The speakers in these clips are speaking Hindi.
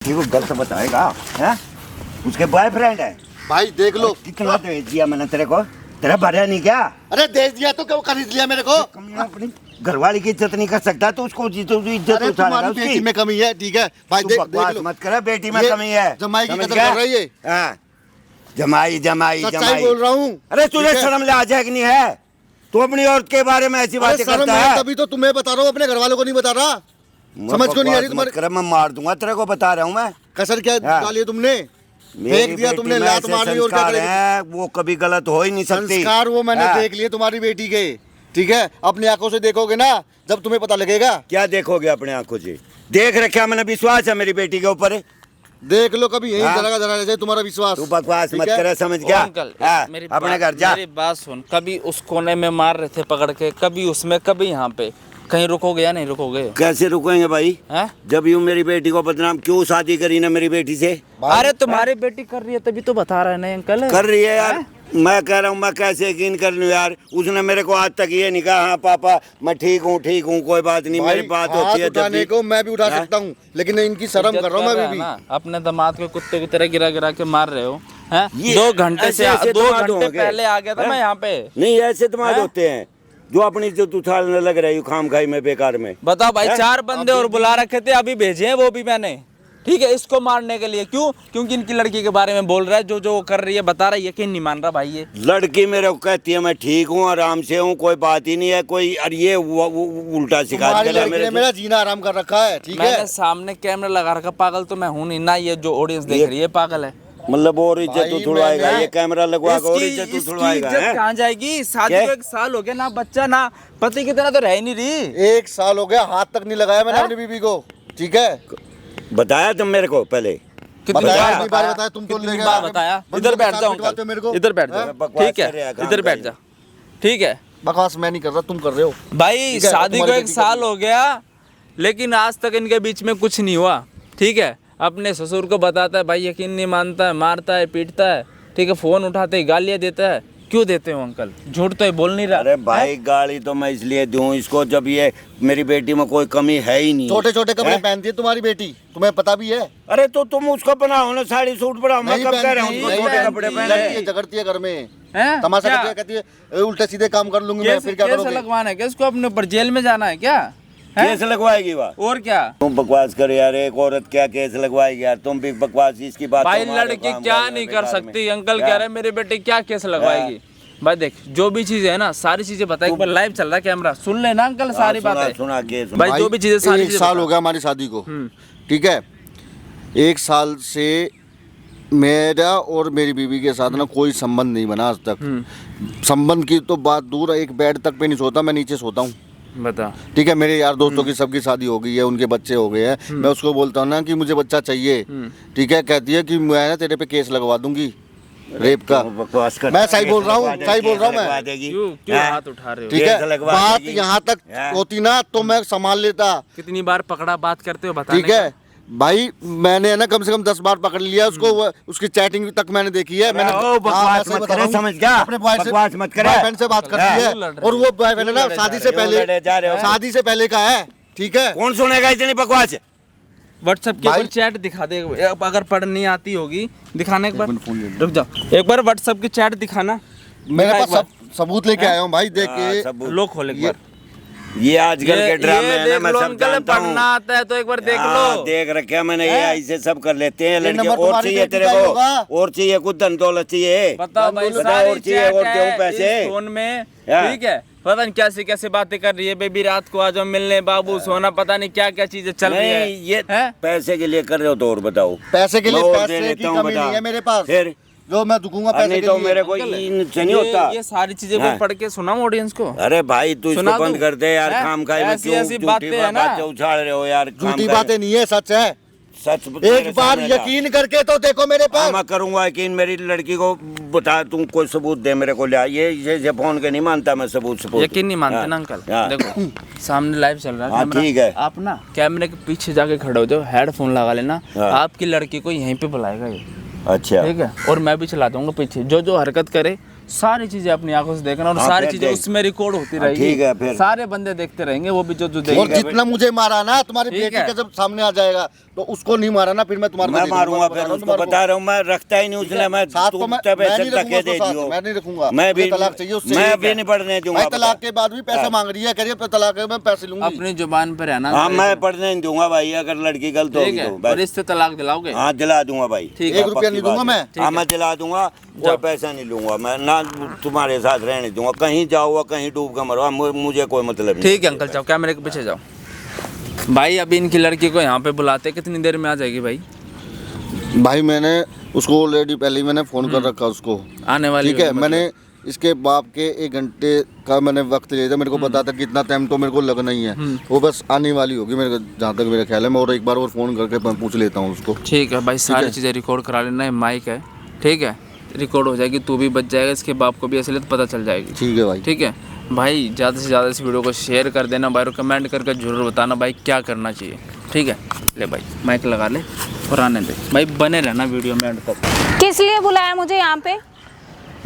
बेटी को गलत बताएगा है? उसके बॉयफ्रेंड है भाई देख लो कितना दे दिया मैंने तेरे को, तेरा भरा नहीं क्या? अरे दे दिया तो क्यों खरीद लिया मेरे को? अपनी घरवाली की इज्जत नहीं कर सकता तो उसको इज्जत तुम्हारी बेटी में कमी है, ठीक है भाई देख लो मत कर, बेटी में कमी है, जमाई की कदर कर रही है। जमाई जमाई सच्चाई बोल रहा हूँ। अरे तुझे शर्म लिहाज है कि नहीं है? तू अपनी औरत के बारे में ऐसी बातें करता है? तभी तो तुम्हें बता रहा हूँ, अपने घर वालों को नहीं बता रहा। समझ को नहीं आ रही तुम्हारे? मैं मार दूंगा तेरे को, बता रहा हूँ मैं। कसर क्या डाली तुमने? देख दिया तुमने, लात मारी और क्या करेगी? वो कभी गलत हो ही नहीं सकती। संस्कार वो मैंने देख लिए तुम्हारी बेटी के, ठीक है? अपनी आंखों से देखोगे ना, जब तुम्हें पता लगेगा। क्या देखोगे अपने आंखों से? देख रखा मैंने, विश्वास है मेरी बेटी के ऊपर। देख लो, कभी यही जरा का जरा रह जाए तुम्हारा विश्वास। तू बकवास मत करे, समझ गया? अपने घर जा। मेरी बात सुन, कभी उस कोने में मार रहे थे पकड़ के, कभी उसमें, कभी यहाँ पे, कहीं रुकोगे या नहीं रुकोगे? कैसे रुकेंगे भाई? है? जब यूं मेरी बेटी को बदनाम, क्यों शादी करी ना मेरी बेटी से? अरे तुम्हारी बेटी कर रही है तभी तो बता रहे हैं अंकल। कर रही है यार, मैं कह रहा हूँ, मैं कैसे यकीन कर लूं यार? उसने मेरे को आज तक ये नहीं कहा हाँ पापा मैं ठीक हूँ कोई बात नहीं। मेरी बात होती है उठाने को मैं भी उठा सकता हूँ, लेकिन इनकी शर्म कर रहा हूँ मैं भी। अपने दामाद को कुत्ते की तरह गिरा गिरा के मार रहे हो हैं? 2 घंटे से 2 घंटे पहले आ गया था मैं यहाँ पे। नहीं ऐसे दामाद होते हैं जो अपनी इज्जत उछालने लग रहे हो खाम खाई में, बेकार में। बताओ भाई, 4 बंदे और बुला रखे थे, अभी भेजे हैं वो भी मैंने, ठीक है, इसको मारने के लिए। क्यों? क्योंकि इनकी लड़की के बारे में बोल रहा है, जो जो कर रही है बता रहा है, यकीन नहीं मान रहा भाई। ये लड़की मेरे को कहती है मैं ठीक हूँ, आराम से हूँ, कोई बात ही नहीं है कोई। और ये उल्टा शिकायत कर रहा है, मेरा जीना आराम कर रखा है, ठीक है? मैंने सामने कैमरा लगा रखा, पागल तो मैं हूँ नहीं ना, ये जो ऑडियंस देख रही है पागल है। मतलब और इज्जत उछलवाएगा ये कैमरा लगवा कर, और इज्जत उछलवाएगा। कहाँ जाएगी? शादी को 1 साल हो गया, ना बच्चा ना पति की तरह तो रह ही नहीं रही। 1 साल हो गया, हाथ तक नहीं लगाया मैंने अपनी बीबी को, ठीक है? बताया तुम मेरे को पहले? कितनी बार बताया? तुम तो बताया। इधर बैठ जाओ अंकल, इधर बैठ जाओ, ठीक है, इधर बैठ जा, ठीक है? बकवास मैं नहीं कर रहा, तुम कर रहे हो भाई। शादी को 1 साल हो गया, लेकिन आज तक इनके बीच में कुछ नहीं हुआ, ठीक है? अपने ससुर को बताता है भाई, यकीन नहीं मानता है, मारता है, पीटता है, ठीक है? फोन उठाते ही गालियाँ देता है। क्यों देते हो अंकल? झूठ तो ये बोल नहीं रहा। अरे भाई गाली तो मैं इसलिए दूं इसको, जब ये मेरी बेटी में कोई कमी है ही नहीं। छोटे छोटे कपड़े पहनती है तुम्हारी बेटी, तुम्हें पता भी है? अरे तो तुम उसको बनाओ ना, साड़ी सूट बनाओ। मैं कब कह रहा हूँ छोटे कपड़े पहने? झगड़ती है घर में, तमाशा करती है, कहती है उल्टे सीधे काम कर लूंगी मैं, फिर क्या करोगे? लगवाना है क्या इसको? अपने ऊपर जेल में जाना है क्या? केस लगवाएगी वह? और क्या? तुम बकवास कर यार, एक औरत क्या केस लगवाएगी यार? तुम भी बकवास इसकी बात। भाई लड़की क्या नहीं कर सकती? अंकल कह रहे हैं मेरी बेटी क्या केस लगवाएगी? भाई देख, जो भी चीजें है ना, सारी चीजें बता। एक बार लाइव चल रहा है कैमरा, सुन लेना अंकल सारी बातें। सुना केस भाई, जो भी चीजें सारी 1 साल हो गया हमारी शादी को, ठीक है? 1 साल से मेरा और मेरी बीवी के साथ ना कोई संबंध नहीं बना आज तक। संबंध की तो बात दूर है, एक बेड तक पे नहीं सोता, मैं नीचे सोता हूँ, बता, ठीक है? मेरे यार दोस्तों की सबकी शादी हो गई है, उनके बच्चे हो गए हैं। मैं उसको बोलता हूँ ना कि मुझे बच्चा चाहिए, ठीक है? कहती है कि मैं ना तेरे पे केस लगवा दूंगी रेप का। बकवास कर। मैं सही बोल रहा हूँ, सही बोल रहा हूँ मैं। क्यों हाथ उठा रहे हो? ठीक है, बात यहाँ तक होती ना तो मैं संभाल लेता। कितनी बार पकड़ा बात करते हो बता? ठीक है भाई, मैंने ना कम से कम 10 बार पकड़ लिया उसको, उसकी चैटिंग तक मैंने देखी है। मैंने समझ गया, अपने बॉयफ्रेंड से बात कर ली है, और वो बॉयफ्रेंड ना शादी से पहले का है, ठीक है? कौन सुनेगा इतनी बकवास? व्हाट्सएप के ऊपर चैट दिखा दे, अगर पढ़ नहीं आती होगी दिखाना एक बार। रुक जाओ, एक बार व्हाट्सएप की चैट दिखाना। मेरे पास सब सबूत लेके आया हूँ भाई, देख के लो खोल एक बार। ये आजकल के ड्रामे है ना, मैं सब जानता हूँ। पढ़ना आता है तो एक बार देख लो। देख रखा मैंने, ये ऐसे सब कर लेते हैं लड़के। और चाहिए तेरे को? और चाहिए कुछ धन दौलत चाहिए? बताओ भाई, और चाहिए और क्यों पैसे फोन में, ठीक है? पता नहीं कैसी कैसी बातें कर रही है, बेबी रात को आ जाओ मिलने, बाबू सोना, पता नहीं क्या क्या चीजें चल रही है। ये पैसे के लिए कर रहे हो तो और बताओ। पैसे के लिए पैसे की कमी नहीं है मेरे पास, फिर जो मैं दुखूंगा पैसे नहीं के तो लिए। मेरे को नहीं होता। ये सारी चीजें को पढ़ के सुनाऊं ऑडियंस को? अरे भाई तू इसको बंद कर दे यार, खाम खाई में ऐसी ऐसी बातें है ना, उछाल रहे हो यार। झूठी बातें नहीं है, सच है। सच एक बार यकीन करके तो देखो मेरे पास। मैं करूंगा यकीन, मेरी लड़की को बता, तू कोई सबूत दे मेरे को। लिया ये फोन के नहीं मानता मैं, सबूत यकीन नहीं मानते ना अंकल? देखो सामने लाइव चल रहा है, ठीक है? आप ना कैमरे के पीछे जाके खड़े हो जाओ, हेडफोन लगा लेना, आपकी लड़की को यहीं पे बुलाएगा ये, अच्छा ठीक है? और मैं भी चला दूंगा पीछे, जो जो हरकत करे सारी चीजें अपनी आंखों से देखना और हाँ, सारी फिर चीजें देख। उसमें रिकॉर्ड होती हाँ, रहेगी। ठीक है, फिर। सारे बंदे देखते रहेंगे, वो भी जो और देखेंगे। जितना मुझे मारा ना तुम्हारी ठीक बेटी है। का जब सामने आ जाएगा तो उसको नहीं मारा ना, फिर मैं तुम्हारे मैं को दे दूंगा, मारूंगा, बता फिर रहा हूं उसको तुम्हारे को। बता रहा हूँ, मैं रखता ही नहीं उसने, मैं साथ तो मैं नहीं रखूंगा धक्के दे उसको साथ, दियो। मैं नहीं रखूंगा। मैं भी मुझे तलाक चाहिए उससे। मैं भी नहीं पढ़ने दूंगा। भाई तलाक के बाद भी पैसा हाँ। मांग रही है, कह रही है तलाक के मैं पैसे लूंगी। अपनी जुबान पे रहना। हाँ, मैं पढ़ने नहीं दूंगा भाई, अगर लड़की गलत ठीक होगी है, तो और बस। इससे तलाक दिलाओगे? हाँ, दिला दूंगा भाई। ठीक है। पक्की 1 रुपया नहीं बात दूंगा है। मैं। हाँ, मैं दिला दूंगा, कोई पैसा नहीं लूंगा मैं, ना तुम्हारे साथ रहने दूंगा, कहीं जाओ कहीं डूब कर मरो, मुझे कोई मतलब नहीं। ठीक है अंकल, जाओ कैमरे के पीछे जाओ। भाई अभी इनकी लड़की को यहाँ पे बुलाते, कितनी देर में आ जाएगी भाई? भाई मैंने उसको ऑलरेडी पहले ही मैंने फोन कर रखा उसको, आने वाली ठीक है। होगी मतलब। मैंने इसके बाप के 1 घंटे का मैंने वक्त लिया था, मेरे को पता था कितना टाइम तो मेरे को लगना ही है, वो बस आने वाली होगी मेरे को जहाँ तक मेरा ख्याल है। मैं और एक बार और फ़ोन करके पूछ लेता हूँ उसको। ठीक है भाई, सारी चीज़ें रिकॉर्ड करा लेना है, माइक है, ठीक है, रिकॉर्ड हो जाएगी, तू भी बच जाएगा, इसके बाप को भी असलियत पता चल जाएगी। ठीक है भाई। ठीक है भाई, ज़्यादा से ज़्यादा इस वीडियो को शेयर कर देना भाई, और कमेंट करके जरूर बताना भाई क्या करना चाहिए। ठीक है, ले भाई माइक लगा ले और आने दे भाई, बने रहना वीडियो में एंड तक। किस लिए बुलाया मुझे यहाँ पे?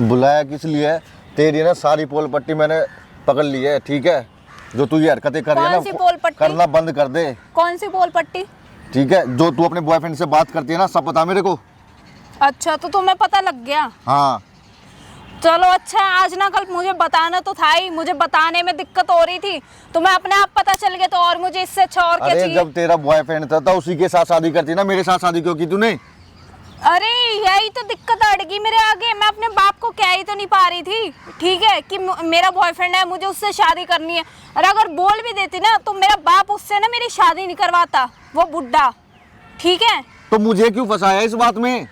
बुलाया किस लिए? तेरी ना सारी पोल पट्टी मैंने पकड़ ली है, ठीक है। जो तू ये हरकतें कर रही है कौन सी पोल ना, पट्टी? करना बंद कर दे, कौन सी पोल पट्टी? ठीक है। जो तू अपने बॉयफ्रेंड से बात करती है ना, सब पता मेरे को। अच्छा, तो तुम्हें पता लग गया? हाँ। चलो अच्छा है, आज ना कल मुझे बताना तो था ही, मुझे बताने में दिक्कत हो रही थी, तुम्हें अपने आप पता चल गया, तो और मुझे इससे अच्छा और क्या अरे चाहिए? जब तेरा बॉयफ्रेंड था उसी के साथ शादी करती ना, मेरे साथ शादी क्यों की तूने? अरे यही तो दिक्कत अड़गी मेरे आगे, मैं अपने बाप को कह ही तो नहीं पा रही थी, ठीक है, कि मेरा बॉयफ्रेंड है, मुझे उससे शादी करनी है। और अगर बोल भी देती ना तो मेरा बाप उससे ना मेरी शादी नहीं करवाता, वो बुड्ढा, ठीक है। तो मुझे क्यों फंसाया इस बात में?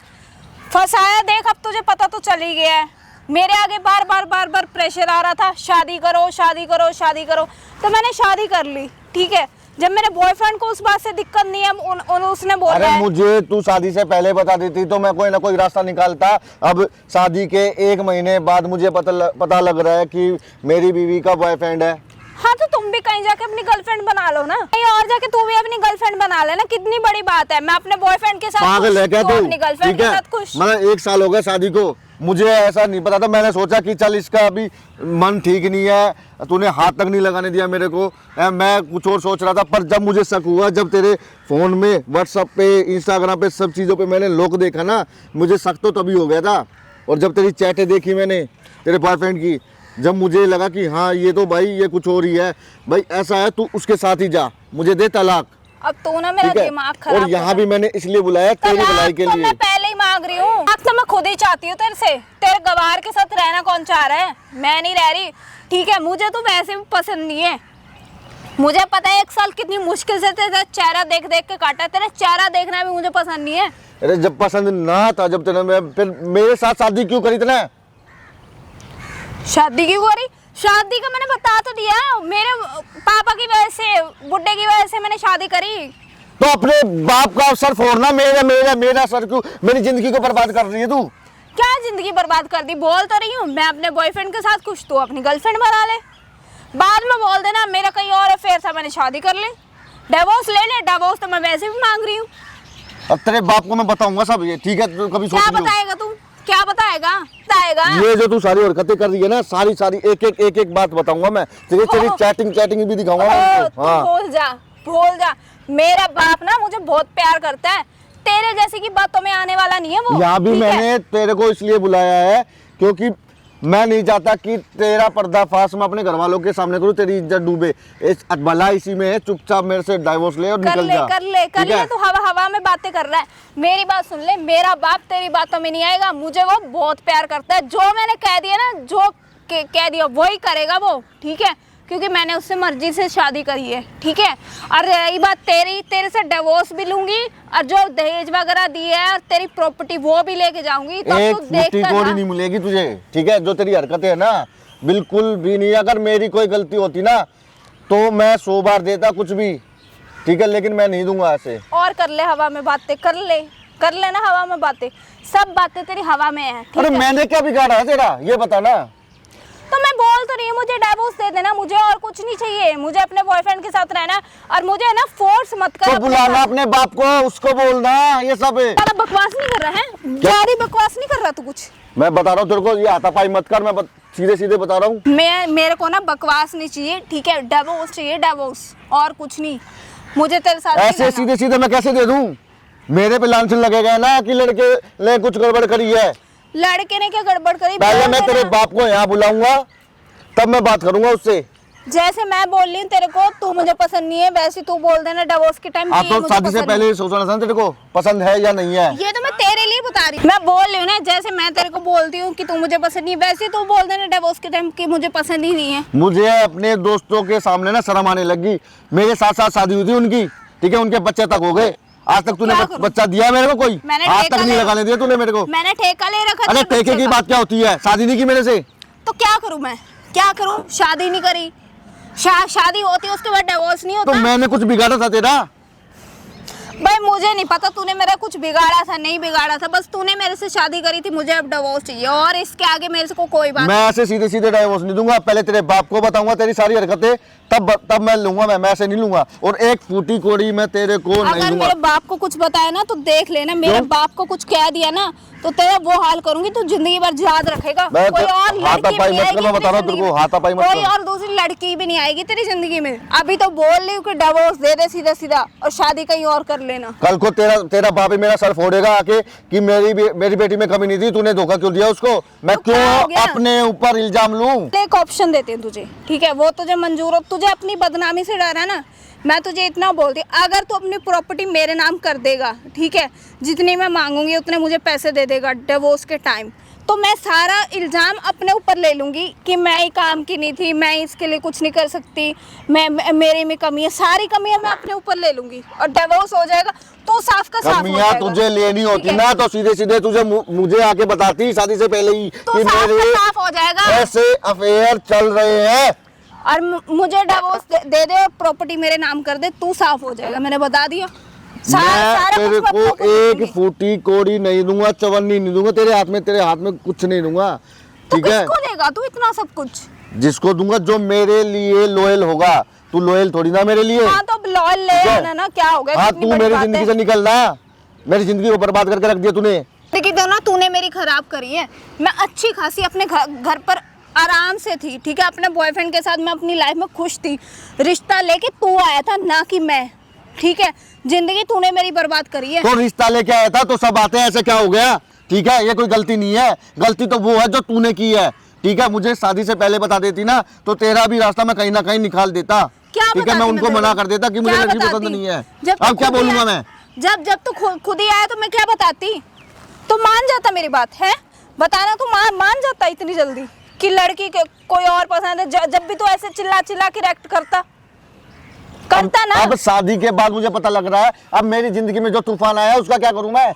फंसाया, देख अब तुझे पता तो चल ही गया है। मेरे आगे बार बार प्रेशर आ रहा था, शादी करो शादी करो शादी करो, तो मैंने शादी कर ली, ठीक है। जब मेरे बॉयफ्रेंड को उस बात से दिक्कत नहीं है, उसने बोला अरे है। मुझे तू शादी से पहले बता देती तो मैं कोई ना कोई रास्ता निकालता। अब शादी के 1 महीने बाद मुझे पता लग रहा है कि मेरी बीवी का बॉयफ्रेंड है। हाँ, तो तुम भी कहीं जाके अपनी गर्लफ्रेंड बना लो ना, कहीं और जाके तू भी अपनी गर्लफ्रेंड बना लेना, कितनी बड़ी बात है। मैं अपने बॉयफ्रेंड के साथ पागल है क्या तू तू? अपनी गर्लफ्रेंड ठीक के है, साथ खुश। मतलब 1 साल हो गया शादी को, मुझे ऐसा नहीं पता था। मैंने सोचा कि चल इसका अभी मन ठीक नहीं है, तूने हाथ तक नहीं लगाने दिया मेरे को, मैं कुछ और सोच रहा था। पर जब मुझे शक हुआ, जब तेरे फ़ोन में व्हाट्सएप पे इंस्टाग्राम पे सब चीज़ों पे मैंने लोग देखा ना, मुझे शक तो तभी हो गया था। और जब तेरी चैटें देखी मैंने तेरे बॉयफ्रेंड की, जब मुझे लगा कि हाँ ये तो भाई ये कुछ और ही है। भाई ऐसा है, तू उसके साथ ही जा, मुझे दे तलाक, अब तू ना मेरा ठीक है। दिमाग खराब और यहाँ कर भी मैंने इसलिए बुलाया तेरी तलाक भलाई के तो लिए। मैं पहले ही मांग रही हूँ, अब तो मैं खुद ही चाहती हूँ तेरे से। तेरे गवार के साथ रहना कौन चाह रहा है? मैं नहीं रह रही, ठीक है। मुझे तो वैसे भी पसंद नहीं है, मुझे पता है 1 साल कितनी मुश्किल से तेरा चेहरा देख देख के काटा है, तेरा चेहरा देखना भी मुझे पसंद नहीं है। अरे जब पसंद ना था, जब तेने फिर मेरे साथ शादी क्यों करी तूने? शादी की करी? शादी का मैंने बता तो दिया, मेरे पापा की वजह से, बुड्ढे की वजह से मैंने शादी करी। तो अपने बाप का सर फोड़ना, मेरा सर क्यों? मेरी जिंदगी को बर्बाद कर रही है तू। क्या जिंदगी बर्बाद कर दी? बोल तो रही हूँ मैं अपने बॉयफ्रेंड के साथ खुश, तो अपनी गर्लफ्रेंड बना ले, बाद में बोल देना मेरा कहीं और अफेयर था, मैंने शादी कर ली। डिवोर्स ले ले, डिवोर्स तो मैं वैसे भी मांग रही हूँ। अब तेरे बाप को मैं बताऊंगा सब ये, ठीक है? तो कभी सोच क्या लियो। बताएगा तू? क्या बताएगा? ये जो तू सारी हरकतें कर रही है ना, सारी एक बात बताऊंगा मैं तेरी चैटिंग भी दिखाऊंगा मैं तू हाँ। भूल जा, मेरा बाप ना मुझे बहुत प्यार करता है, तेरे जैसे की बातों में आने वाला नहीं है वो। यहाँ भी ठीक है? मैंने तेरे को इसलिए बुलाया है क्योंकि मैं नहीं चाहता कि तेरा पर्दाफाश मैं अपने घर वालों के सामने करूँ, तेरी इज्जत डूबे। भला इसी में है, चुपचाप मेरे से डाइवोर्स ले और निकल जा। कर ले, तू हवा में बातें कर रहा है। मेरी बात सुन ले, मेरा बाप तेरी बातों में नहीं आएगा, मुझे वो बहुत प्यार करता है। जो मैंने कह दिया ना, जो कह दिया वही करेगा वो, ठीक है, क्योंकि मैंने उससे मर्जी से शादी करी है, ठीक है। और रही बात तेरे से डिवोर्स भी लूंगी, और जो दहेज वगैरह दी है और तेरी प्रॉपर्टी वो भी लेके जाऊंगी। तो एक तू देख मुट्ठी कर कोड़ी ना। नहीं मिलेगी तुझे, ठीक है? जो तेरी हरकतें है ना, बिल्कुल भी नहीं। अगर मेरी कोई गलती होती ना तो मैं 100 बार देता कुछ भी, ठीक है, लेकिन मैं नहीं दूंगा ऐसे। और कर ले हवा में बातें, कर ले ना हवा में बातें, सब बातें तेरी हवा में है, ठीक अरे है? मैंने क्या बिगाड़ा है तेरा, ये बता ना। तो मैं बोल तो रही हूँ मुझे डिवोर्स दे देना, मुझे और कुछ नहीं चाहिए, मुझे अपने बॉयफ्रेंड के साथ रहना है। और मुझे ना फोर्स मत कर। तो बुलाना अपने बाप को, उसको बोलना ये सब। ज्यादा बकवास नहीं कर रहा है, ज्यादा बकवास नहीं कर रहा तू कुछ। मैं बता रहा हूँ तेरे को, ये हाथापाई मत कर, मैं सीधे सीधे बता रहा हूँ। मेरे को ना बकवास नहीं चाहिए, ठीक है, डिवोर्स चाहिए, डिवोर्स, और कुछ नहीं। मुझे तेरे साथ ऐसे सीधे सीधे मैं कैसे दे दूँ? मेरे पे लांछन लगेगा ना कि लड़के ने कुछ गड़बड़ करी है। लड़के ने क्या गड़बड़ करी? पहले मैं तेरे बाप को यहाँ बुलाऊंगा, तब मैं बात करूंगा उससे। जैसे मैं बोल रही हूँ तेरे को तू मुझे पसंद नहीं है, वैसे तू बोल देना डिवोर्स के टाइम। आप तो शादी से पहले सोचना था तेरे को पसंद है या नहीं है। ये तो मैं तेरे लिए बता रही हूँ, मैं बोल रही हूँ ना, जैसे मैं तेरे को बोलती हूँ कि तू मुझे पसंद नहीं, वैसे तू बोल देना डिवोर्स के टाइम कि मुझे पसंद ही नहीं है। मुझे अपने दोस्तों के सामने ना शर्म आने लगी। मेरे साथ साथ शादी हुई थी उनकी, ठीक है, उनके बच्चे तक हो गए। आज तक तूने बच्चा दिया मेरे को? कोई आज तक नहीं लगाने दिया तूने मेरे को। मैंने ठेका ले रखा। अरे ठेके की बात क्या होती है? शादी नहीं की मेरे से तो क्या करूं मैं, क्या करूं? शादी नहीं करी, शादी होती है उसके बाद डिवोर्स नहीं होता। तो मैंने कुछ बिगाड़ा था तेरा? भाई मुझे नहीं पता तूने मेरा कुछ बिगाड़ा था नहीं बिगाड़ा था, बस तूने मेरे से शादी करी थी, मुझे अब डिवोर्स चाहिए, और इसके आगे मेरे से को कोई बात। मैं ऐसे सीधे सीधे डिवोर्स नहीं दूंगा। पहले तेरे बाप को बताऊंगा तेरी सारी हरकतें, तब मैं लूंगा। मैं ऐसे नहीं लूंगा, और एक फूटी कोड़ी मैं तेरे को नहीं अगर दूंगा। मेरे बाप को कुछ बताया ना तो देख लेना, मेरे बाप को कुछ कह दिया ना तो तेरा वो हाल करूंगी, तू जिंदगी भर याद रखेगा। कोई और लड़की भी नहीं आएगी, मैं बता रहा हूँ तेरे को, हाथापाई मत कर। कोई और दूसरी लड़की भी नहीं आएगी तेरी जिंदगी में। अभी तो बोल रही हूँ कि डिवोर्स दे दे सीधा सीधा, और शादी कहीं और कर लेना। कल को तेरा बाप ही मेरा सर फोड़ेगा आके कि मेरी बेटी में कमी नहीं थी, तूने धोखा क्यों दिया उसको। मैं तो क्या हो क्यों गया? अपने ऊपर इल्जाम लूं? एक ऑप्शन देते हैं तुझे, ठीक है, वो तुझे मंजूर हो, तुझे अपनी बदनामी से डर है ना। मैं तुझे इतना बोलती हूँ, अगर तू अपनी प्रॉपर्टी मेरे नाम कर देगा, ठीक है, जितनी मैं मांगूंगी उतने मुझे पैसे दे देगा डिवोर्स के टाइम, तो मैं सारा इल्ज़ाम अपने ऊपर ले लूँगी कि मैं ही काम की नहीं थी, मैं इसके लिए कुछ नहीं कर सकती, मेरे में कमी है, सारी कमियाँ मैं अपने ऊपर ले लूँगी, और डिवोर्स हो जाएगा तो साफ का साफ हो कमियां जाएगा। तुझे लेनी होती ना तो सीधे सीधे तुझे मुझे आके बताती शादी से पहले ही तो कि साफ मेरे का साफ हो जाएगा। ऐसे अफेयर चल रहे हैं, और मुझे डिवोर्स दे दे और प्रॉपर्टी मेरे नाम कर दे, तू साफ हो जाएगा, मैंने बता दिया। मैं तेरे कुछ मैं को अपने ऊपर एक लूंगी। फूटी कोड़ी नहीं दूंगा, चवन्नी नहीं दूंगा, तेरे हाथ में कुछ नहीं दूंगा, तो ठीक है। किसको देगा तू इतना सब कुछ? जिसको दूंगा जो मेरे लिए लॉयल होगा। तू लॉयल थोड़ी ना मेरे लिए। हाँ तो लॉयल ले आना ना, क्या हो गया? हाँ कितनी तू बड़ी मेरी बात जिंदगी है। से निकलना, मेरी जिंदगी को बर्बाद करके रख दिया तूने। लेकिन तो ना तूने मेरी खराब करी है। मैं अच्छी खासी अपने घर पर आराम से थी, ठीक है, अपने बॉयफ्रेंड के साथ मैं अपनी लाइफ में खुश थी। रिश्ता लेके तू आया था, ना कि मैं, ठीक है। जिंदगी तूने मेरी बर्बाद करी है। तो रिश्ता लेके आया था तो सब आते हैं, ऐसे क्या हो गया? ठीक है, ये कोई गलती नहीं है, गलती तो वो है जो तूने की है, ठीक है। मुझे शादी से पहले बता देती ना तो तेरा भी रास्ता मैं कहीं ना कहीं निकाल देता, ठीक है। मैं उनको मना कर देता कि मुझे लड़की पसंद नहीं है। अब क्या बोलूंगा मैं? जब तू खुद ही आया तो मैं क्या बताती? तो मान जाता मेरी बात है, बताना तो मान जाता इतनी जल्दी कि लड़की के कोई और पसंद है। जब भी तो ऐसे चिल्ला के रिएक्ट करता ना। अब शादी के बाद मुझे पता लग रहा है, अब मेरी जिंदगी में जो तूफान आया उसका क्या करूं मैं?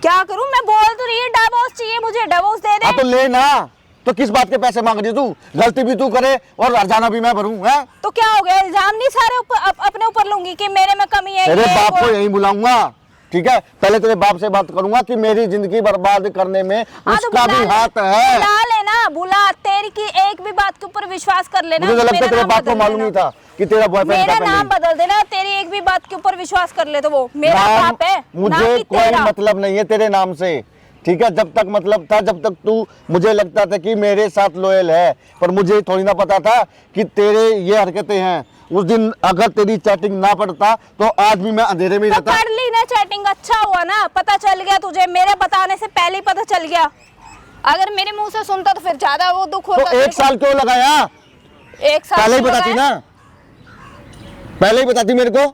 क्या करूं? मैं बोल तो रही हूं डिवोर्स चाहिए मुझे, डिवोर्स दे दे। हाँ तो ले ना, तो किस बात के पैसे मांग रही है तू? गलती भी तू करे और हर्जाना भी मैं भरूं, है? तो क्या हो गया? इल्जाम नहीं सारे अपने ऊपर लूंगी कि मेरे में कमी है। तेरे बाप को यही बुलाऊंगा, ठीक है। पहले तेरे बाप से बात करूंगा कि मेरी जिंदगी बर्बाद करने में उसका भी हाथ है। बुला लेना, बुला, तेरी की एक भी बात के ऊपर विश्वास कर लेना। मुझे लगता है तेरे बाप को मालूम नहीं था कि तेरा बॉयफ्रेंड मेरा था। नाम बदल देना, तेरी एक भी बात के ऊपर विश्वास कर ले तो वो मेरा बाप है, मुझे कोई मतलब नहीं है तेरे नाम से, ठीक है। जब तक मतलब था, जब तक तू मुझे लगता था कि मेरे साथ लॉयल है, पर मुझे थोड़ी ना पता था कि तेरे ये हरकतें हैं। उस दिन अगर तेरी चैटिंग ना पड़ता तो आज भी मैं अंधेरे में रहता। पढ़ ली ना चैटिंग, अच्छा हुआ ना, पता चल गया तुझे, मेरे बताने से पहले ही पता चल गया। अगर मेरे मुंह से सुनता तो फिर ज्यादा वो दुख होता। तो एक साल क्यों लगाया? एक साल पहले ही बताती ना, पहले ही बताती मेरे को।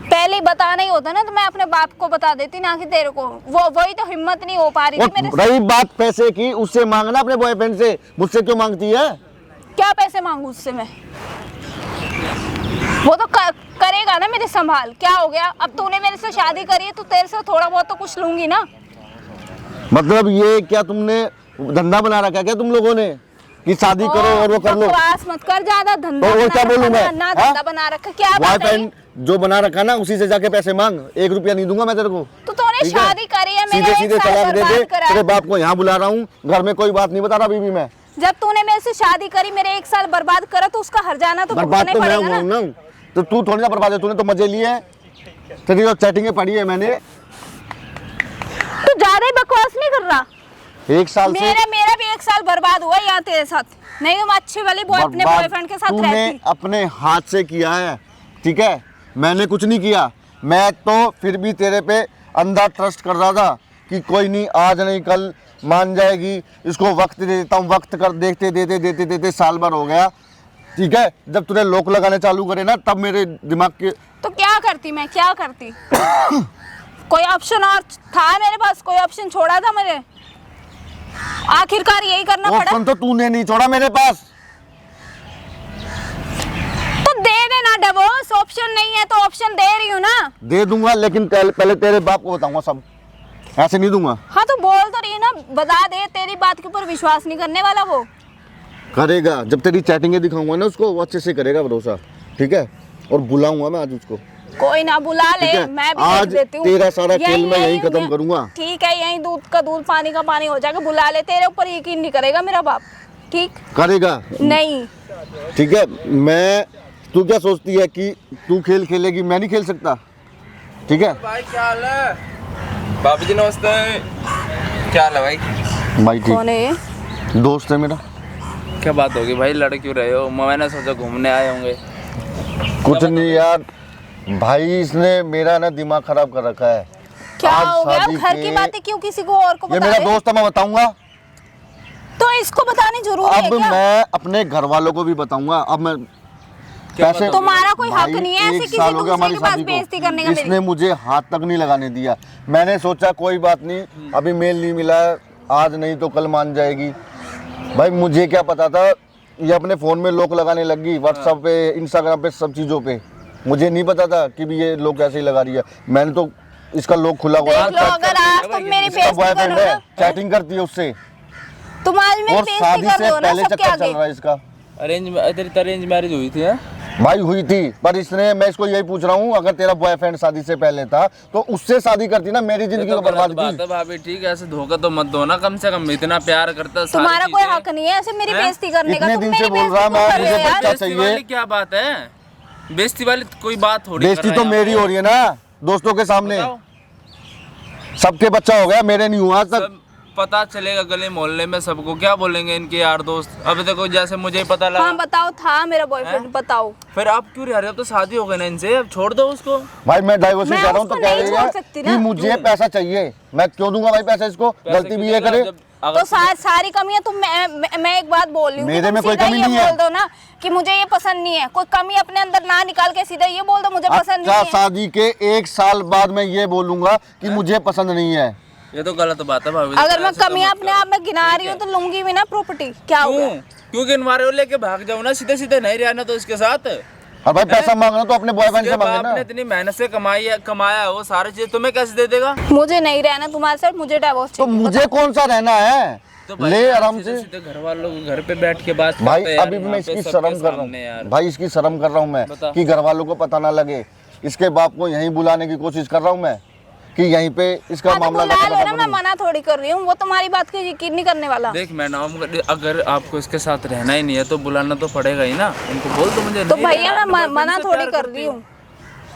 पहले ही बताना ही होता ना, तो मैं अपने बाप को बता देती ना कि तेरे को। वही तो हिम्मत नहीं हो पा रही थी मेरे से। रही बात पैसे की, उससे मांगना अपने बॉयफ्रेंड से, मुझसे क्यों मांगती है? क्या पैसे मांगू उससे मैं? वो तो करेगा ना मेरे संभाल। क्या हो गया? अब तूने मेरे से शादी करी है तो तेरे से थोड़ा बहुत तो कुछ लूंगी ना। मतलब ये क्या तुमने धंधा बना रखा क्या तुम लोगों ने कि शादी करो और वो कर लो? बकवास मत कर ज्यादा, धंधा और क्या बोलूं मैं? ना धंधा बना रखा, क्या बात है? बॉयफ्रेंड जो बना रखा ना उसी से जाके पैसे मांग, 1 रुपया नहीं दूंगा मैं तेरे को। तो तूने ठीक है? शादी करी है, मेरा सीधे एक सीधे साल तलाक दे दे। बर्बाद करा है। तेरे बाप को यहाँ बुला रहा हूँ, घर में कोई बात नहीं बता रहा अभी भी मैं, जब तूने मेरे से शादी करी, मेरे 1 साल बर्बाद करा, तो उसका हर्जाना तो बर्बाद भुगतने तो मैं पड़ेगा हुआ ना। हूं ना, तो तू थोड़ी ना बर्बाद है, तूने तो मजे लिए हैं, तेरी जो चैटिंगें पढ़ी है मैंने। तू ज्यादा ही बकवास नहीं कर रहा। 1 साल से मेरा भी 1 साल बर्बाद हुआ यहाँ तेरे साथ, नहीं तो मैं अच्छी वाली अपने बर्बाद बॉयफ्रेंड के साथ तूने रहती। अपने हाथ से किया है, ठीक है, मैंने कुछ नहीं किया। मैं तो फिर भी तेरे पे अंधा ट्रस्ट कर रहा था कि कोई नहीं, आज नहीं कल मान जाएगी, इसको वक्त दे देता हूँ। वक्त कर देखते देते देते देते साल भर हो गया, ठीक है। जब तूने लोक लगाने चालू करे ना, तब मेरे दिमाग के तो क्या करती मैं, क्या करती? कोई ऑप्शन और था मेरे पास? कोई ऑप्शन छोड़ा था मेरे? आखिरकार यही करना पड़ा। ऑप्शन तो तूने नहीं छोड़ा मेरे पास। तो दे देना डिवोर्स, ऑप्शन नहीं है तो ऑप्शन दे रही हूँ ना। दे दूंगा, लेकिन पहले तेरे बाप को बताऊंगा सब, ऐसे नहीं दूंगा। हाँ तो बोल तो रही है ना, बता दे, तेरी बात के ऊपर विश्वास नहीं करने वाला वो। करेगा, जब तेरी चैटिंगें दिखाऊंगा ना उसको, वो अच्छे से करेगा भरोसा, ठीक है। और बुलाऊंगा मैं आज उसको, कोई ना बुला ले, ठीक है? मैं भी आज देख देती हूँ। तेरा सारा खेल मैं यहीं खत्म करूंगा। ठीक है, यहीं दूध का दूध पानी का पानी हो जाएगा। बुला ले, तेरे ऊपर यकीन नहीं करेगा मेरा बाप, ठीक? करेगा नहीं। ठीक है। मैं, तू क्या सोचती है कि तू खेल खेलेगी, मैं नहीं खेल सकता, ठीक है भाई क्या हाल है? बाबू जी नमस्ते। क्या हाल है भाई? भाई? कौन है ये? ठीक, दोस्त है मेरा। क्या बात होगी भाई, लड़ क्यों रहे हो? मैंने सोचा घूमने आए होंगे। कुछ नहीं यार भाई, इसने मेरा ना दिमाग खराब कर रखा है। क्या आज हो गया? शादी घर की के- बातें क्यों किसी को और को ये बता मेरा रहे? दोस्त है, मैं बताऊंगा। तो इसको बतानी जरूरी है अब क्या? मैं अपने घर वालों को भी बताऊंगा। अब मैं पैसे, तुम्हारा कोई हक भाई, नहीं है ऐसे 1 किसी साल हो गया दूसरे हमारी के पास शादी बेइज्जती को, करने का इसने मेरी। मुझे हाथ तक नहीं लगाने दिया। मैंने सोचा कोई बात नहीं, अभी मेल नहीं मिला है, आज नहीं तो कल मान जाएगी। भाई मुझे क्या पता था, ये अपने फ़ोन में लॉक लगाने लगी, व्हाट्सएप पे, इंस्टाग्राम पे, सब चीज़ों पे। मुझे नहीं पता था कि भी ये लोग ऐसे ही लगा रही है। मैंने तो इसका लॉक खुला हुआ देख लो, अगर आज तुम मेरी इसका बेइज्जती बॉयफ्रेंड करो है, ना, चैटिंग करती है उससे, तुम आज मेरी और बेइज्जती शादी कर से रहे हो ना पहले सबके चक्कर चल आगे। रहा है इसका। अरेंज मैरिज हुई थी? भाई हुई थी, पर इसने, मैं इसको यही पूछ रहा हूँ, अगर तेरा बॉयफ्रेंड शादी से पहले था तो उससे शादी करती ना, मेरी जिंदगी को बर्बाद बात की। है भाभी, ठीक है, ऐसे धोखा तो मत दो ना, कम से कम इतना प्यार करता है। सारी तुम्हारा कोई चीजें। हक नहीं है ऐसे मेरी बेइज्जती करने का। इतने तुम दिन मेरी से बोल बेइज्जती रहा क्यों मैं, कर रहे हो मुझे यार? बच्चा बेइज्जती चाहिए। वाली क्या बात है? बेइज्जती वाली कोई बात थोड़ी। बेइज्जती कर तो रहे हैं मेरी आप। हो रही है ना, दोस्तों के सामने। बताओ। सबके बच्चा हो गया, मेरे नहीं हुआ आज तक। सब पता चलेगा गले मोहल्ले में, सबको क्या बोलेंगे इनके यार दोस्त। अब देखो जैसे मुझे ही पता लगा। हाँ बताओ, था मेरा बॉयफ्रेंड, बताओ। फिर आप क्यों रह रहे हो? अब तो शादी हो गई ना इनसे, अब छोड़ दो उसको। भाई मैं डाइवोर्स मैं कर रहा हूँ तो उसको कह नहीं रही छोड़ है सकती कि ना। मुझे पैसा चाहिए। मैं क्यों दूंगा भाई पैसा इसको? गलती भी ये करे। तो सारी कमियां तुम, मैं एक बात बोल रही हूँ, मेरे तुम में कोई सीधा कमी ये नहीं है। बोल दो ना कि मुझे ये पसंद नहीं है। कोई कमी अपने अंदर ना निकाल के सीधा ये बोल दो मुझे पसंद अच्छा, नहीं है। शादी के 1 साल बाद मैं ये बोलूंगा कि मुझे पसंद नहीं है। ये तो गलत बात है भाभी। अगर मैं ऐसे तो कमियां मत अपने करो। आप में गिना रही हूँ तो लूंगी भी ना प्रॉपर्टी। क्या हो क्यों? गया? क्योंकि इनवारे को लेके भाग जाओ ना, सीधे सीधे नहीं रहना तो इसके साथ। और भाई पैसा मांगना तो अपने बॉयफ्रेंड से इसके मांगे बाप ना। ने इतनी मेहनत से कमाया वो सारी चीज तुम्हें कैसे दे देगा? मुझे नहीं रहना तुम्हारे साथ, मुझे डिवोर्स तो चाहिए। मुझे कौन सा रहना है? तो भाई ले यार, आराम से। सीधे घर वालों को घर पे बैठ के बात भाई करते हैं अभी यार, मैं यहाँ इसकी पे शर्म सबके कर रहा सामने यार। हूँ भाई, इसकी शर्म कर रहा हूँ मैं बता। कि घर वालों को पता ना लगे। इसके बाप को यहीं बुलाने की कोशिश कर रहा हूँ मैं कि यहीं पे इसका हाँ, तो मामला बुला लो ना, खत्म मैं करूँ। मना थोड़ी कर रही हूँ। वो तुम्हारी बात को यकीन नहीं करने वाला। देख मैडम, अगर आपको इसके साथ रहना ही नहीं है तो बुलाना तो पड़ेगा ही ना। उनको बोल दो मुझे तो नहीं भैया रहना, मैं अपने मना boyfriend से थोड़ी प्यार कर करती रही हूँ।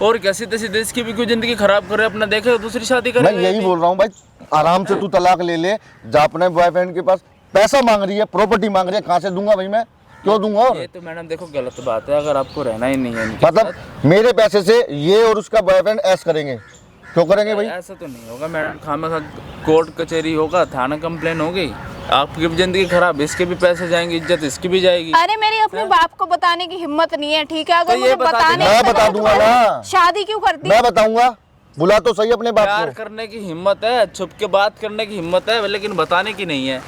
और क्या सीधे सीधे इसकी भी कोई जिंदगी खराब करे, अपना देखे दूसरी शादी मैं करे। यही बोल रहा हूँ भाई, आराम से तू तलाक ले ले, जा अपने बॉयफ्रेंड के पास। पैसा मांग रही है, प्रॉपर्टी मांग रही है, कहाँ से दूंगा भाई मैं? क्यों दूंगा? और ये तो मैडम देखो गलत बात है, अगर आपको रहना ही नहीं है इनके मतलब मेरे पैसे से ये और उसका बॉयफ्रेंड ऐश करेंगे, क्यों करेंगे भाई? ऐसा तो नहीं होगा मैडम। खामखा कोर्ट कचहरी होगा, थाना कंप्लेन होगी, आपकी भी जिंदगी खराब, इसके भी पैसे जाएंगे, इज्जत इसकी भी जाएगी। अरे मेरी अपने बाप को बताने की हिम्मत नहीं है, ठीक है? अगर तो ये मुझे बता बताने देना। मैं की बता तो दूंगा ना। शादी क्यों करती? मैं बताऊंगा, बुला तो सही अपने बाप प्यार को। करने की हिम्मत है, छुप के बात करने की हिम्मत है, लेकिन बताने की नहीं है।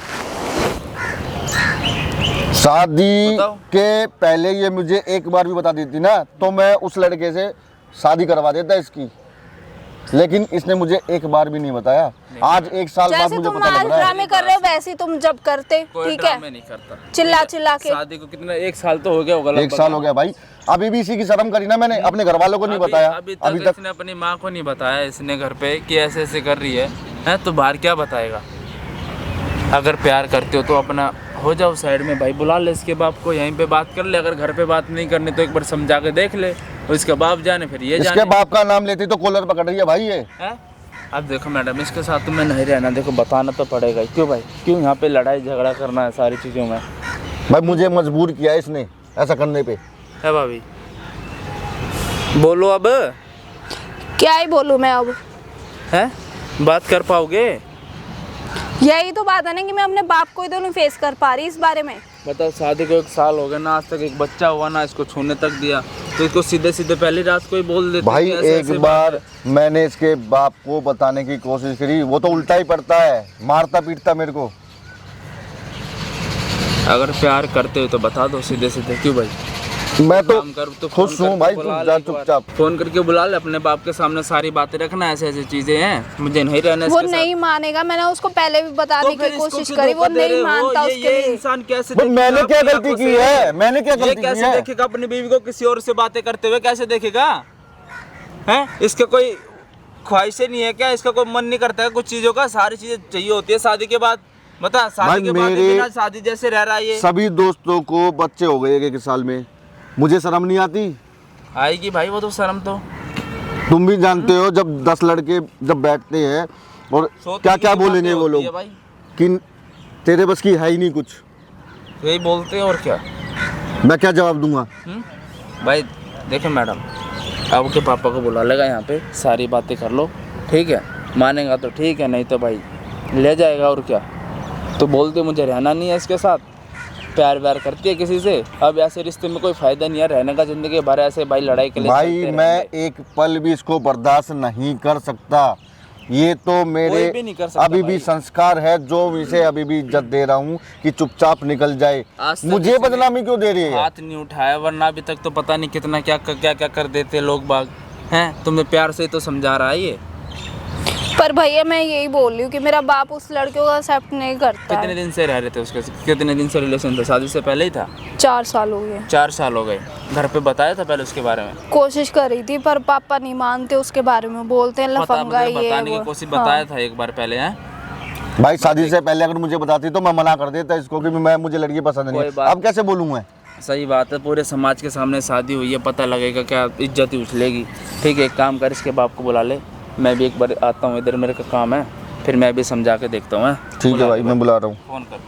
शादी बताओ। के पहले ये मुझे एक बार भी बता देती ना तो मैं उस लड़के से शादी करवा देता इसकी, लेकिन इसने मुझे एक बार भी नहीं बताया। आज 1 साल बाद जैसे मुझे तुम पता आज लग रहा है। ड्रामे कर रहे हो वैसे ही तुम जब करते, कोई ठीक है? ड्रामे नहीं करता। चिल्ला चिल्ला के। शादी को कितना 1 साल तो हो गया होगा। 1 साल हो गया भाई, अभी भी इसी की शर्म करी ना मैंने, अपने घर वालों को नहीं बताया अभी तक इसने अपनी माँ को नहीं बताया इसने घर पे कि ऐसे ऐसे कर रही है, तो बाहर क्या बताएगा? अगर प्यार करते हो तो अपना हो जाओ साइड में भाई, बुला ले इसके बाप को, यहीं पे बात कर ले। अगर घर पे बात नहीं करनी तो एक बार समझा के देख ले, और इसके बाप जाने फिर ये इसके जाने। बाप का नाम लेती तो कॉलर पकड़ रही है भाई ये। हैं? अब देखो मैडम, इसके साथ तुम्हें नहीं रहना, देखो बताना तो पड़ेगा। क्यों भाई, क्यों यहाँ पे लड़ाई झगड़ा करना है सारी चीज़ों में? भाई मुझे मजबूर किया है इसने ऐसा करने पे। है भाभी, बोलो अब। क्या ही बोलूँ मैं अब? हैं? बात कर पाओगे? यही तो बात है ना कि मैं अपने बाप को ही तो नहीं फेस कर पा रही इस बारे में। बताओ, शादी को 1 साल हो गया ना, आज तक एक बच्चा हुआ ना, इसको छूने तक दिया, तो इसको सीधे सीधे पहली रात को ही बोल देते भाई कि ऐसे ऐसे एक बात बार है। मैंने इसके बाप को बताने की कोशिश करी, वो तो उल्टा ही पड़ता है, मारता पीटता मेरे को। अगर प्यार करते हो तो बता दो सीधे सीधे। क्यों भाई, मैं तो काम कर, तो खुश फोन हूँ करके भाई, बुला तू ले जा एक बार। चुपचाप। फोन करके बुला ले, अपने बाप के सामने सारी बातें रखना, ऐसे ऐसे चीजें हैं, मुझे नहीं रहना वो इसके नहीं मानेगा, मैंने उसको पहले भी साथ। बताने फिर की इसको कोशिश क्यों करी, वो धोखा दे नहीं रहे हो? मानता उसके ये लिए। इंसान कैसे भाई देखेगा मैंने क्या अपनी गलती आंखों की से? है? मैंने क्या ये गलती की कैसे है? देखेगा अपनी बीवी को किसी और से बातें करते हुए? कैसे देखेगा? हैं? इसका कोई ख्वाहिशें नहीं है क्या? इसका कोई मन नहीं करता है कुछ चीजों का? सारी चीजें चाहिए होती है शादी के बाद। बता, शादी भाई के बाद मेरे बिना शादी जैसे रह रहा है ये। सभी दोस्तों को बच्चे हो गए 1 साल में, मुझे शर्म नहीं आती? आएगी भाई वो तो शर्म तो। तुम भी जानते हो जब 10 लड़के जब बैठते हैं और क्या क्या बोलेंगे वो लोग भाई, कि तेरे बस की है ही नहीं कुछ। यही बोलते हैं और क्या। मैं क्या जवाब दूंगा? भाई देखो मैडम, अब के पापा को बुला लेगा यहाँ पे, सारी बातें कर लो, ठीक है? मानेगा तो ठीक है, नहीं तो भाई ले जाएगा और क्या। तो बोलते मुझे रहना नहीं है इसके साथ, प्यार व्यार करती है किसी से, अब ऐसे रिश्ते में कोई फायदा नहीं है रहने का, जिंदगी भर ऐसे भाई लड़ाई के लिए भाई चलते मैं रहेंगे। एक पल भी इसको बर्दाश्त नहीं कर सकता। ये तो मेरे कोई भी नहीं कर सकता अभी भी भाई। संस्कार है जो इसे अभी भी इज्जत दे रहा हूँ कि चुपचाप निकल जाए। आज तक मुझे किसी ने बदनामी क्यों दे रही है? हाथ नहीं उठाया, वरना अभी तक तो पता नहीं कितना क्या क्या क्या कर देते लोग बाग हैं। तुमने प्यार से ही तो समझा रहा है ये। पर भैया मैं यही बोल रही हूँ कि मेरा बाप उस लड़के को एक्सेप्ट नहीं करता कितने है। दिन से रह रहे थे उसके? कितने दिन से रिलेशन था? शादी से पहले ही था? 4 साल हो गए। 4 साल हो गए। घर पे बताया था पहले उसके बारे में? कोशिश करी थी पर पापा नहीं मानते उसके बारे में, बोलते हैं पता, लफंगा मुझे ये बताने की वो। कोशिश हाँ। बताया था एक बार पहले हैं। भाई शादी से पहले अगर मुझे बताती तो मैं मना कर देता इसको कि मुझे लड़की पसंद नहीं कोई है। बात- अब कैसे बोलूँ मैं? सही बात है, पूरे समाज के सामने शादी हुई है, पता लगेगा क्या, इज्जत ही उछलेगी। ठीक है, एक काम कर, इसके बाप को बुला ले, मैं भी एक बार आता हूँ इधर, मेरे का काम है, फिर मैं भी समझा के देखता हूँ। ठीक है भाई, मैं बुला रहा हूँ। फोन कर।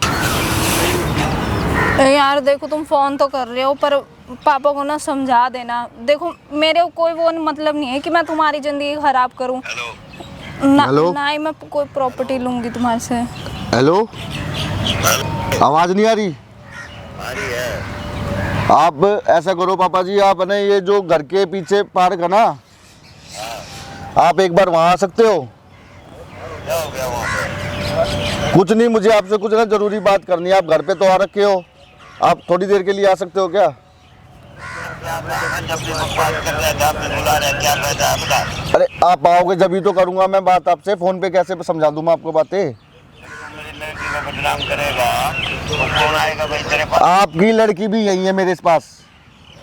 यार देखो तुम फोन तो कर रहे हो पर पापा को ना समझा देना। देखो मेरे को कोई वो मतलब नहीं है कि मैं तुम्हारी जिंदगी खराब करूं ना। हेलो? ना ही मैं कोई प्रॉपर्टी लूंगी तुम्हारे से। हेलो, आवाज़ नहीं आ रही? आप ऐसा करो पापा जी, आप ना ये जो घर के पीछे पार्क है ना, आप एक बार वहाँ आ सकते हो? कुछ नहीं, मुझे आपसे कुछ ना जरूरी बात करनी है। आप घर पे तो आ रखे हो, आप थोड़ी देर के लिए आ सकते हो क्या? अरे आप आओगे जब ही तो करूँगा मैं बात आपसे, फ़ोन पे कैसे समझा दूँ मैं आपको बातें? आपकी लड़की भी यही है मेरे पास,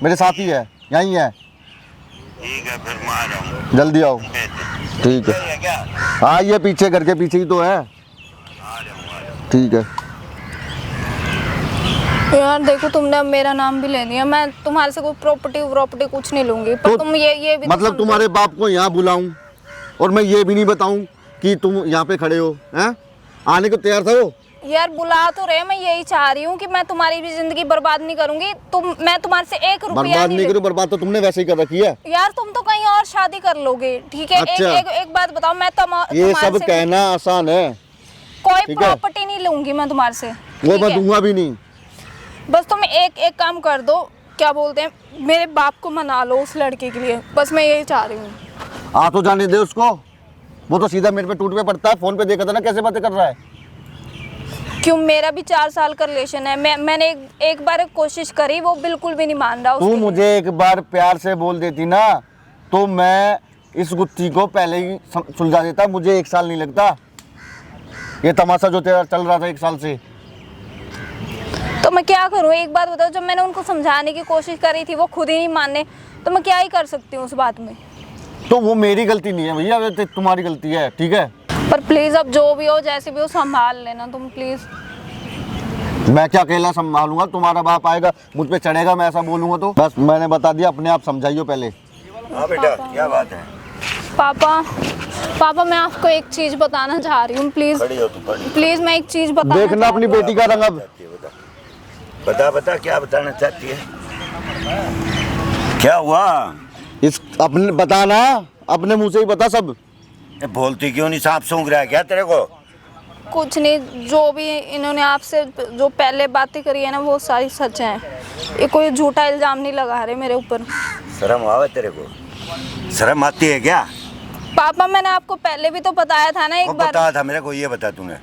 मेरे साथ ही है, यही है। ठीक है, फिर मैं आ जाऊंगा। जल्दी आओ। ठीक है, हाँ ये पीछे घर के पीछे ही तो है। ठीक है। यार देखो तुमने अब मेरा नाम भी ले लिया, मैं तुम्हारे से कोई प्रॉपर्टी कुछ नहीं लूंगी, पर तो तुम ये भी तो मतलब समझो। तुम्हारे बाप को यहाँ बुलाऊं और मैं ये भी नहीं बताऊं कि तुम यहाँ पे खड़े हो? हैं, आने को तैयार था वो? यार बुला तो रहे, मैं यही चाह रही हूँ कि मैं तुम्हारी भी जिंदगी बर्बाद नहीं करूंगी। मैं तुम्हारे से 1 रुपया बर्बाद नहीं नहीं करूँ, बर्बाद तो तुमने वैसे ही कर रखी है। यार तुम तो कहीं और शादी कर लोगे, ठीक है? अच्छा। एक बात बताओ, मैं ये तुम्हारे सब से कहना आसान है, कोई ठीक है? प्रॉपर्टी नहीं लूंगी मैं तुम्हारे से, वो ठीक मैं है? दूंगा भी नहीं। बस तुम एक काम कर दो, क्या बोलते हैं, मेरे बाप को मना लो उस लड़के के लिए, बस मैं यही चाह रही हूँ। आ तो जाने दे उसको, वो तो सीधा मेरे पे टूट पे पड़ता है। फोन पे देखा था ना कैसे बातें कर रहा है। क्यों, मेरा भी 4 साल का रिलेशन है। मैंने एक बार कोशिश करी, वो बिल्कुल भी नहीं मान रहा तू उसके लिए। मुझे एक बार प्यार से बोल देती ना तो मैं इस गुत्थी को पहले ही सुलझा देता। मुझे 1 साल नहीं लगता, ये तमाशा जो तेरा चल रहा था 1 साल से। तो मैं क्या करूँ, एक बात बताओ, जब मैंने उनको समझाने की कोशिश करी थी वो खुद ही नहीं माने, तो मैं क्या ही कर सकती हूँ उस बात में? तो वो मेरी गलती नहीं है भैया, वो तुम्हारी गलती है, ठीक है? पर प्लीज अब जो भी हो जैसे भी हो संभाल लेना तुम प्लीज। मैं क्या अकेला संभालूंगा, तुम्हारा बाप आएगा मुझ पे चढ़ेगा, मैं ऐसा बोलूंगा तो। बस मैंने बता दिया, अपने आप समझाइयो पहले। हाँ बेटा, क्या बात है? पापा मैं आपको एक चीज बताना चाह रही हूँ, प्लीज खड़ी हो तू, खड़ी। प्लीज मैं एक चीज बताना देखना अपनी बेटी का रंग अब। बता क्या बताना चाहती है? क्या हुआ? इस अपने बताना, अपने मुंह से ही बता सब। बोलती क्यों नहीं? सांप सूंघ रहा है क्या तेरे को? कुछ नहीं, जो भी इन्होंने आपसे जो पहले बातें करी है ना वो सारी सच हैं। ये कोई झूठा इल्जाम नहीं लगा रहे मेरे ऊपर। शर्म आवे तेरे को? शर्म आती है क्या? पापा मैंने आपको पहले भी तो बताया था ना एक बार। बताया था मेरे को, ये बता तूने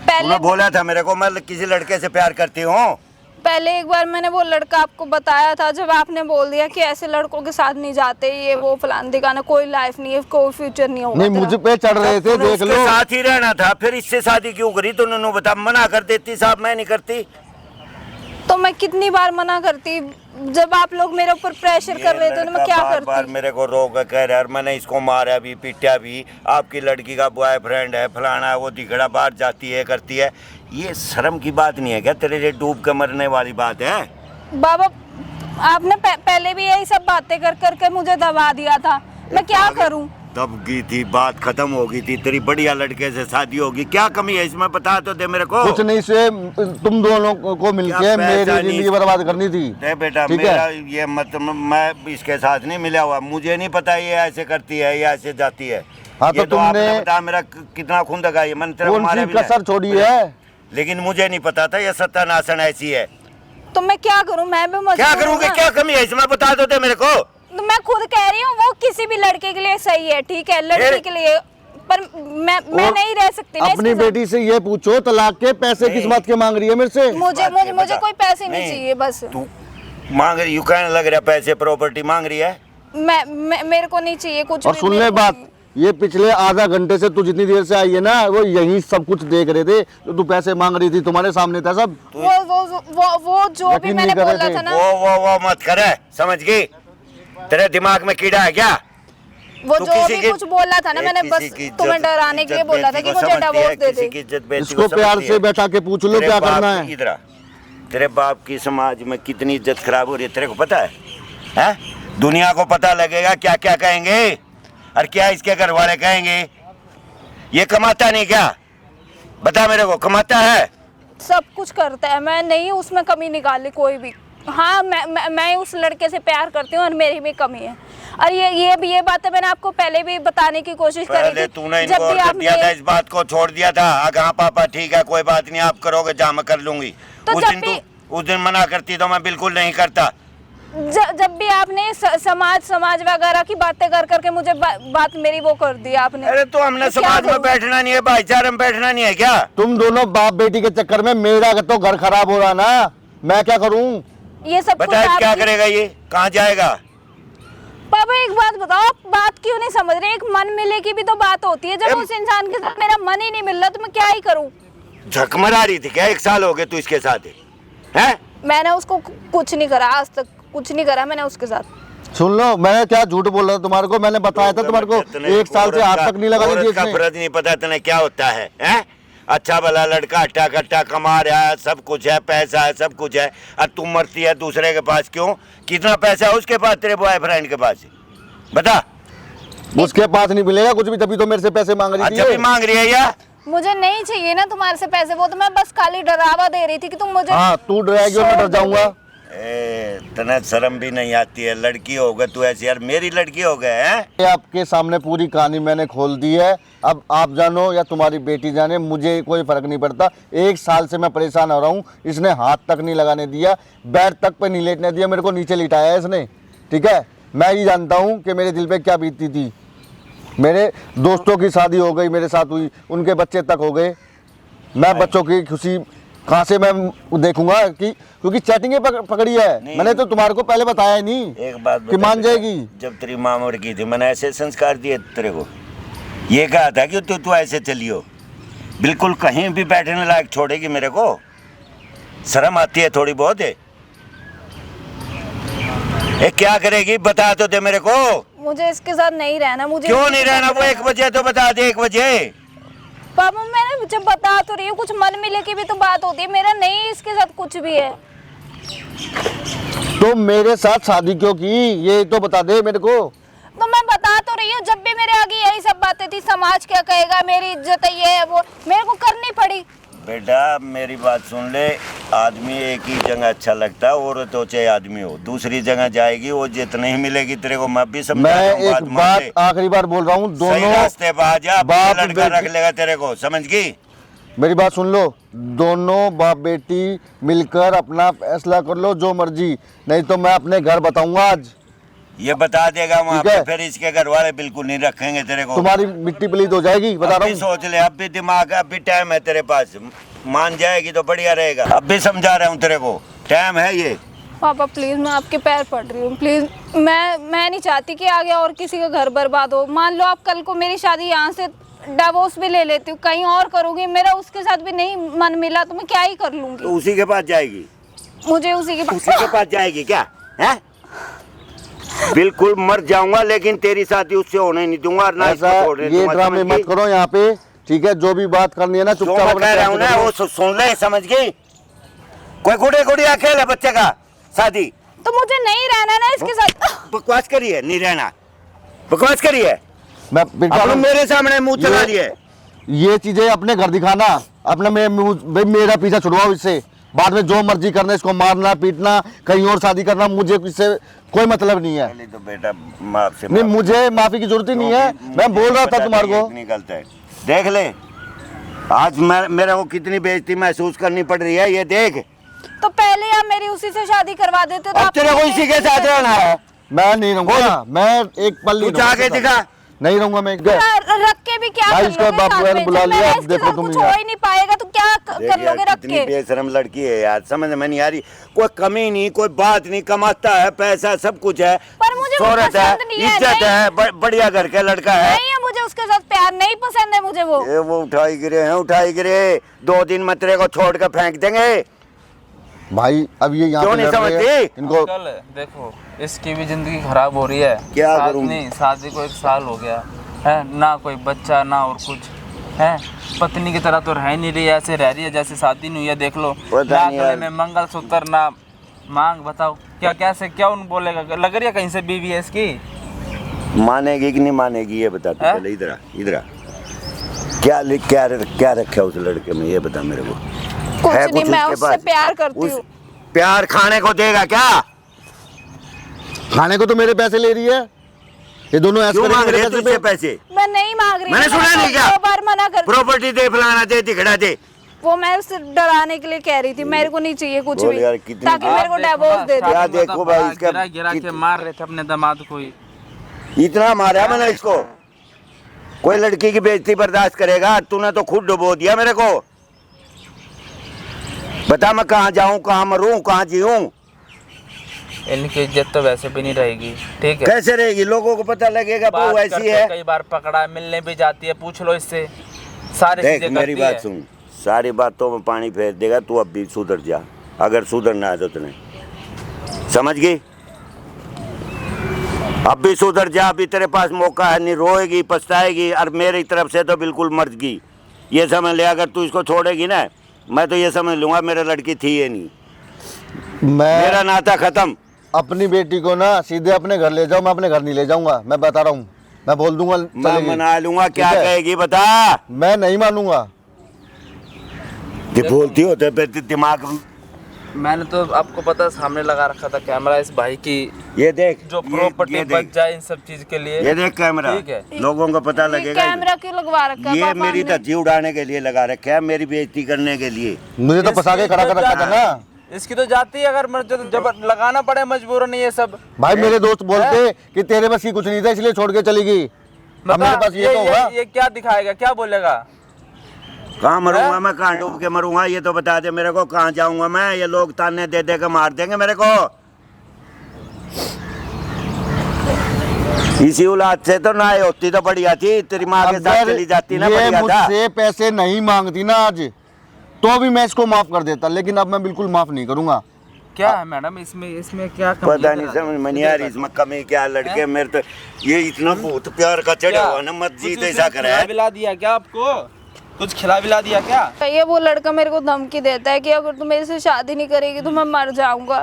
पहले बोला था मेरे को मैं किसी लड़के से प्यार करती हूँ। पहले एक बार मैंने वो लड़का आपको बताया था, जब आपने बोल दिया कि ऐसे लड़कों के साथ नहीं जाते, ये वो फलान दिखाना, कोई लाइफ नहीं है, कोई फ्यूचर नहीं होगा नहीं, तेरा। मुझ पे चढ़ रहे थे, देख लो। साथ ही रहना था, फिर इससे शादी क्यों करी? तो उन्होंने बता, मना कर देती साहब, मैं नहीं करती। तो मैं कितनी बार मना करती, जब आप लोग मेरे ऊपर प्रेशर कर रहे थे तो मैं क्या बार करती? मेरे को रोक कह रहा है, मैंने इसको मारा भी, पीटा भी, आपकी लड़की का बॉयफ्रेंड है, फलाना है, वो दिखड़ा बाहर जाती है, करती है। ये शर्म की बात नहीं है क्या? तेरे लिए डूब के मरने वाली बात है? बाबा आपने पहले भी यही सब बातें कर करके मुझे दबा दिया था, मैं क्या करूं? दब गई थी, बात खत्म हो गई थी, तेरी बढ़िया लड़के से शादी होगी, क्या कमी है इसमें? बता तो दे मेरे को। कुछ नहीं से तुम दोनों को मिलके मेरी जिंदगी बर्बाद करनी थी। बेटा मेरा ये मतलब मैं इसके साथ नहीं मिला हुआ, मुझे नहीं पता ये ऐसे करती है, ये ऐसे जाती है। हाँ तो तुमने बता मेरा कितना खून दगा है, मैंने तेरे को मारा भी कसर छोड़ी है, लेकिन मुझे नहीं पता था ये सत्यानाशन ऐसी है। तो मैं क्या करूं? मैं भी मजबूर क्या हूं करूँगी? ना। क्या कमी है इसमें? बता दो दे मेरे को। तो मैं खुद कह रही हूँ वो किसी भी लड़के के लिए सही है, ठीक है, लड़की के लिए, पर मैं नहीं रह सकती ना अपनी इसके साथ। बेटी से ये पूछो तलाक के पैसे किस बात के मांग रही है मेरे से? मुझे कोई पैसे नहीं चाहिए, बस। तू मांग रही, यू कहने लग रहा पैसे प्रॉपर्टी मांग रही है? मेरे को नहीं चाहिए कुछ और भी, सुन ले मेरे को बात, नहीं। ये पिछले आधा घंटे से तू जितनी देर से आई है ना, वो यही सब कुछ देख रहे थे, तो तू पैसे मांग रही थी, तुम्हारे सामने था सब। वो जो भी यकीन मैंने नहीं कर रहे बोला थे। था ना, वो मत करे, समझ गई? तेरे दिमाग में कीड़ा है क्या? वो तू जो किसी भी की- कुछ बोला था ना, मैंने किसी बस की तुम्हें इज्जत- डराने के लिए इज्जत बोला था बेटी कि को मुझे समझती है, डिवोर्स दे किसी दे। की इज्जत बेटी को इसको प्यार समझती से है। बैठा के पूछ लो तेरे क्या बाप करना है। इधर आ। तेरे बाप की समाज में कितनी इज्जत खराब हो रही है, तेरे को पता है? हैं? दुनिया को पता लगेगा क्या क्या कहेंगे, और क्या इसके घर वाले कहेंगे। ये कमाता नहीं क्या? बता मेरे को, कमाता है? सब कुछ करता है, मैं नहीं उसमें कमी निकाली कोई भी। हाँ मैं उस लड़के से प्यार करती हूँ और मेरी भी कमी है। और ये बातें मैंने आपको पहले भी बताने की कोशिश करी पहले थी। तूने जब इनको भी कर आप दिया था, इस बात को छोड़ दिया था। हाँ पापा ठीक है, कोई बात नहीं, आप करोगे जहाँ मैं कर लूंगी। तो उस दिन मना करती तो मैं बिल्कुल नहीं करता। जब भी आपने समाज वगैरह की बातें कर करके मुझे बात मेरी वो कर दी आपने। अरे तो हमने तो क्या समाज में करूं? बैठना नहीं है, भाईचारे में बैठना नहीं है क्या? तुम दोनों बाप बेटी के चक्कर में मेरा तो घर खराब हो रहा ना, मैं क्या करूं? ये सब कुछ बता क्या आपकी- करेगा, ये कहाँ जाएगा? पापा एक बात बताओ, आप बात क्यों नहीं समझ रहे? एक मन मिले की भी तो बात होती है। जब उस इंसान के साथ मेरा मन ही नहीं मिल रहा तो मैं क्या ही करूं? झक मरा रही थी क्या? 1 साल हो गए तू इसके साथ है? मैंने उसको कुछ नहीं करा, आज तक कुछ नहीं करा मैंने उसके साथ। सुन लो, मैं क्या झूठ बोल रहा था तुम्हारे को? मैंने बताया था तुम्हारे को 1 साल से हाथ तक नहीं लगाने दिए का इसने। फर्ज नहीं पता तने क्या होता है? अच्छा भला लड़का अट्टा कट्टा कमा रहा है, सब कुछ है, पैसा है, सब कुछ है, और तुम मरती है दूसरे के पास क्यों? कितना पैसा है उसके पास, तेरे बॉयफ्रेंड के पास? बता। उसके पास नहीं मिलेगा कुछ भी, तभी तो मेरे से पैसे मांग रही अच्छा भी थी। मांग रही है या? मुझे नहीं चाहिए ना तुम्हारे से पैसे, वो तो मैं बस खाली डरावा दे रही थी कि तुम मुझे। हाँ तू डराएगी और मैं डर जाऊंगा। तना शर्म भी नहीं आती है? लड़की हो गए तू ऐसी, यार मेरी लड़की हो गए हैं। ये आपके सामने पूरी कहानी मैंने खोल दी है। अब आप जानो या तुम्हारी बेटी जाने, मुझे कोई फर्क नहीं पड़ता। 1 साल से मैं परेशान हो रहा हूँ, इसने हाथ तक नहीं लगाने दिया, बेड तक पे नहीं लेटने दिया, मेरे को नीचे लिटाया है इसने। ठीक है, मैं ही जानता हूँ कि मेरे दिल पे क्या बीतती थी। मेरे दोस्तों की शादी हो गई, मेरे साथ हुई, उनके बच्चे तक हो गए। मैं बच्चों की खुशी कहाँ से मैं देखूंगा? क्योंकि चैटिंगें पकड़ी है। मैंने तो तुम्हारे को पहले बताया ही नहीं। एक बात कि मान जाएगी। जब तेरी माँ मर गई थी, मैंने ऐसे संस्कार दिए तेरे को? ये कहा था कि तू ऐसे चलियो, बिल्कुल कहीं भी बैठने लायक छोड़ेगी मेरे को? शर्म आती है थोड़ी बहुत है? क्या करेगी बता तो दे मेरे को। मुझे इसके साथ नहीं रहना। मुझे क्यों नहीं रहना? वो 1 बजे तो बता दे, 1 बजे पापा मैंने जब बता तो रही हूँ, कुछ मन मिले की भी तो बात होती है, मेरा नहीं इसके साथ कुछ भी है। तो मेरे साथ शादी क्यों की, ये तो बता दे मेरे को। तो मैं बता तो रही हूँ, जब भी मेरे आगे यही सब बातें थी, समाज क्या कहेगा, मेरी इज्जत है, ये है वो, मेरे को करनी पड़ी। बेटा मेरी बात सुन ले, आदमी एक ही जगह अच्छा लगता है, औरत हो चाहे आदमी हो, दूसरी जगह जाएगी वो जित नहीं मिलेगी तेरे को, मैं भी समझा मैं रहा हूँ, एक बात आखिरी बार बोल रहा हूँ, सही दोनों रास्ते पे आ जा, बाप लड़का बेटी- रख लेगा तेरे को, समझ गई? मेरी बात सुन लो, दोनों बाप बेटी मिलकर अपना फैसला कर लो जो मर्जी, नहीं तो मैं अपने घर बताऊंगा आज। ये बता देगा वहाँ ठीक पे, है। फिर इसके घर वाले बिल्कुल नहीं रखेंगे तेरे को। तुम्हारी मिट्टी पलीत हो जाएगी, बता अब रहा भी हूँ। सोच ले, अब भी दिमाग है, अब भी टाइम है तेरे पास, मान जाएगी तो बढ़िया रहेगा। अब भी समझा रहा हूँ तेरे को, टाइम है ये। पापा प्लीज मैं आपके पैर पड़ रही हूँ, प्लीज मैं नहीं चाहती कि आगे और किसी का घर बर्बाद हो। मान लो आप कल को मेरी शादी यहाँ से डिवोर्स भी ले लेती हूँ, कहीं और करूँगी, मेरा उसके साथ भी नहीं मन मिला तो मैं क्या ही कर लूँगी। तो उसी के पास जाएगी, मुझे उसी के उसी के पास जाएगी क्या है? बिल्कुल मर जाऊंगा लेकिन तेरी शादी उससे होने नहीं दूंगा, और ना इसको ऐसा छोड़ने ये दूंगा, ड्रामे समझ गई? मत करो यहाँ पे, ठीक है? जो भी बात करनी है ना जो चुपचाप मैं अपने कह रहा पैर हूँ से ना करो। वो सुन ले, समझ गई? कोई गुड़े गुड़ी अकेले बच्चे का शादी, तो मुझे नहीं रहना ना इसके साथ। बकवास करी है, नहीं रहना, बकवास करी है, मैं बिल्कुल- आपने मेरे सामने मुंह चला दिए। ये चीजें अपने घर दिखाना, अपना मेरा पीछा छुड़वाओ इससे, बाद में जो मर्जी करना, इसको मारना पीटना, कहीं और शादी करना, मुझे इससे कोई मतलब नहीं है। पहले तो बेटा माफ से नहीं, मुझे माफी की जरूरत ही नहीं है, मैं बोल रहा था तुम्हारे को। निकलता है, देख ले आज मेरे को कितनी बेइज्जती महसूस करनी पड़ रही है, ये देख। तो पहले आप मेरी उसी से शादी करवा देते तो अब आप तेरे को इसी के साथ रहना है, मैं नहीं रहूंगा, मैं एक पल तू नहीं जाके रहूंगा। दिखा। नहीं रहूंगा मैं। रख के भी क्या भाई, कर इसका लोगे बाप साथ बहन में? बुला जब लिया, मेरा अब इसके देखो साथ तुम कुछ ही हो यार। ही नहीं पाएगा तो क्या देख कर यार, लोगे रख कितनी के? बेशरम लड़की है यार, समझ में नहीं आ रही, कोई कमी नहीं, कोई बात नहीं, कमाता है, पैसा सब कुछ है, पर मुझे वो शोहरत है, पसंद नहीं है, इज्जत नहीं। है, बढ़िया घर का लड़का है। नहीं है मुझे उसके साथ प्यार, नहीं पसंद है मुझे वो। ये वो उठाई गिरे हैं, उठाई गिरे, 2 दिन में तेरे को छोड़ कर फेंक देंगे। भाई अब ये यहाँ क्यों पे नहीं लड़ रहे हैं, समझती? इनको कल देखो इसकी भी जिंदगी खराब हो रही है। क्या शादी करूं? नहीं, शादी को 1 साल हो गया है, ना कोई बच्चा ना और कुछ है, पत्नी की तरह तो रह नहीं रही, ऐसे रह रही है जैसे शादी नहीं हुई है। देख लो पता ना नहीं गले यार। में मंगलसूत्र ना मांग, बताओ क्या कैसे क्या उन बोलेगा, लग रही है कहीं से बीवी है इसकी। मानेगी कि नहीं मानेगी ये बता तू हैं? पहले, इधर आ, इधर आ। क्या रखा उस लड़के में, ये बता मेरे को। कुछ है नहीं, मैं उसके उससे पास? प्यार करती उस हूँ। प्यार खाने को देगा क्या? खाने को तो मेरे पैसे ले रही है, ये दोनों ऐसे क्यों करेंगे मांग रहे मेरे हैं पैसे तुझसे पे। पैसे? मैं नहीं मांग रही, मैंने सुना नहीं क्या? 2 बार मना कर, प्रॉपर्टी दे, फलाना दे, तिगड़ा दे। वो मैं उससे डराने के लिए कह रही थी, मेरे को नहीं चाहिए कुछ बोल भी, यार, कितनी- ताकि मेरे को आप देखो डिवोर्स ना, दे दे। क्या शादी देखो मतलब भाई, इसका गिरा गिरा के मार रहे थे अपने दामाद को ही। इतना मारा मैंने इसको, कोई लड़की की बेइज्जती बर्दाश्त करेगा? तूने तो खुद डुबो दिया मेरे को। बता मैं कहाँ जाऊँ, कहाँ मरूं, कहाँ जीऊं? इनकी इज्जत तो वैसे भी नहीं रहेगी, ठीक है? कैसे रहेगी? लोगों को पता लगेगा बात वो ऐसी करते है। कई बार पकड़ा, मिलने भी जाती है, पूछ लो इससे, सारी देख चीजें मेरी करती बात है। सुन, सारी बातों में पानी फेर देगा, तू अब भी सुधर जा, अगर सुधरना है तो तूने, समझ गई? अब भी सुधर जा, अभी तेरे पास मौका है, नहीं रोएगी पछताएगी, और मेरी तरफ से तो बिल्कुल मर गई, ये समझ ले। अगर तू इसको छोड़ेगी ना, मैं तो ये समझ लूंगा मेरा लड़की थी ये नहीं, मेरा मैं नाता खत्म। अपनी बेटी को ना सीधे अपने घर ले जाओ, मैं अपने घर नहीं ले जाऊंगा, मैं बता रहा हूँ, मैं बोल दूंगा मैं चलेगी। मना लूंगा, क्या ठीक है? कहेगी बता? मैं नहीं मानूंगा। बोलती हो तो फिर दिमाग, मैंने तो आपको पता है, सामने लगा रखा था कैमरा इस भाई की, ये देख जो प्रॉपर्टी ये बच देख, जाए इन सब चीज के लिए। ये देख कैमरा, ठीक है। लोगों को पता ये लगेगा। कैमरा क्यों लगवा रखा है ये पापा मेरी हमने? धज्जी उड़ाने के लिए लगा रखा है, मेरी बेइज्जती करने के लिए। मुझे तो फंसा के खड़ा कर रखा था ना। इसकी तो जाती है, अगर मुझे जब लगाना पड़े मजबूरन ये सब। भाई मेरे दोस्त बोलते कि तेरे बस की कुछ नहीं था इसलिए छोड़ के चली गई। अब मेरे पास ये तो होगा। ये क्या दिखाएगा, क्या बोलेगा? कहाँ मरूंगा मैं, कहाँ डूब के मरूंगा, ये तो बता दे मेरे को, कहाँ जाऊंगा मैं? ये लोग ताने दे दे के मार देंगे मेरे को। इसी औलाद से तो ना होती तो बढ़िया थी, तेरी माँ के साथ अगर चली जाती ना, ये बढ़िया था। मुझसे पैसे नहीं मांगती ना आज, तो भी मैं इसको माफ कर देता, लेकिन अब मैं बिल्कुल माफ नहीं करूंगा। क्या है मैडम इसमें क्या पता नहीं, समझ में नहीं आ रही इसमें कमी क्या। लड़के मेरे तो ये इतना बहुत प्यार का चढ़ा हुआ ना, मत जीत ऐसा करे है। बिला दिया क्या आपको? कुछ खिला विला दिया क्या? भैया वो लड़का मेरे को धमकी देता है कि अगर तू मेरे से शादी नहीं करेगी तो मैं मर जाऊंगा,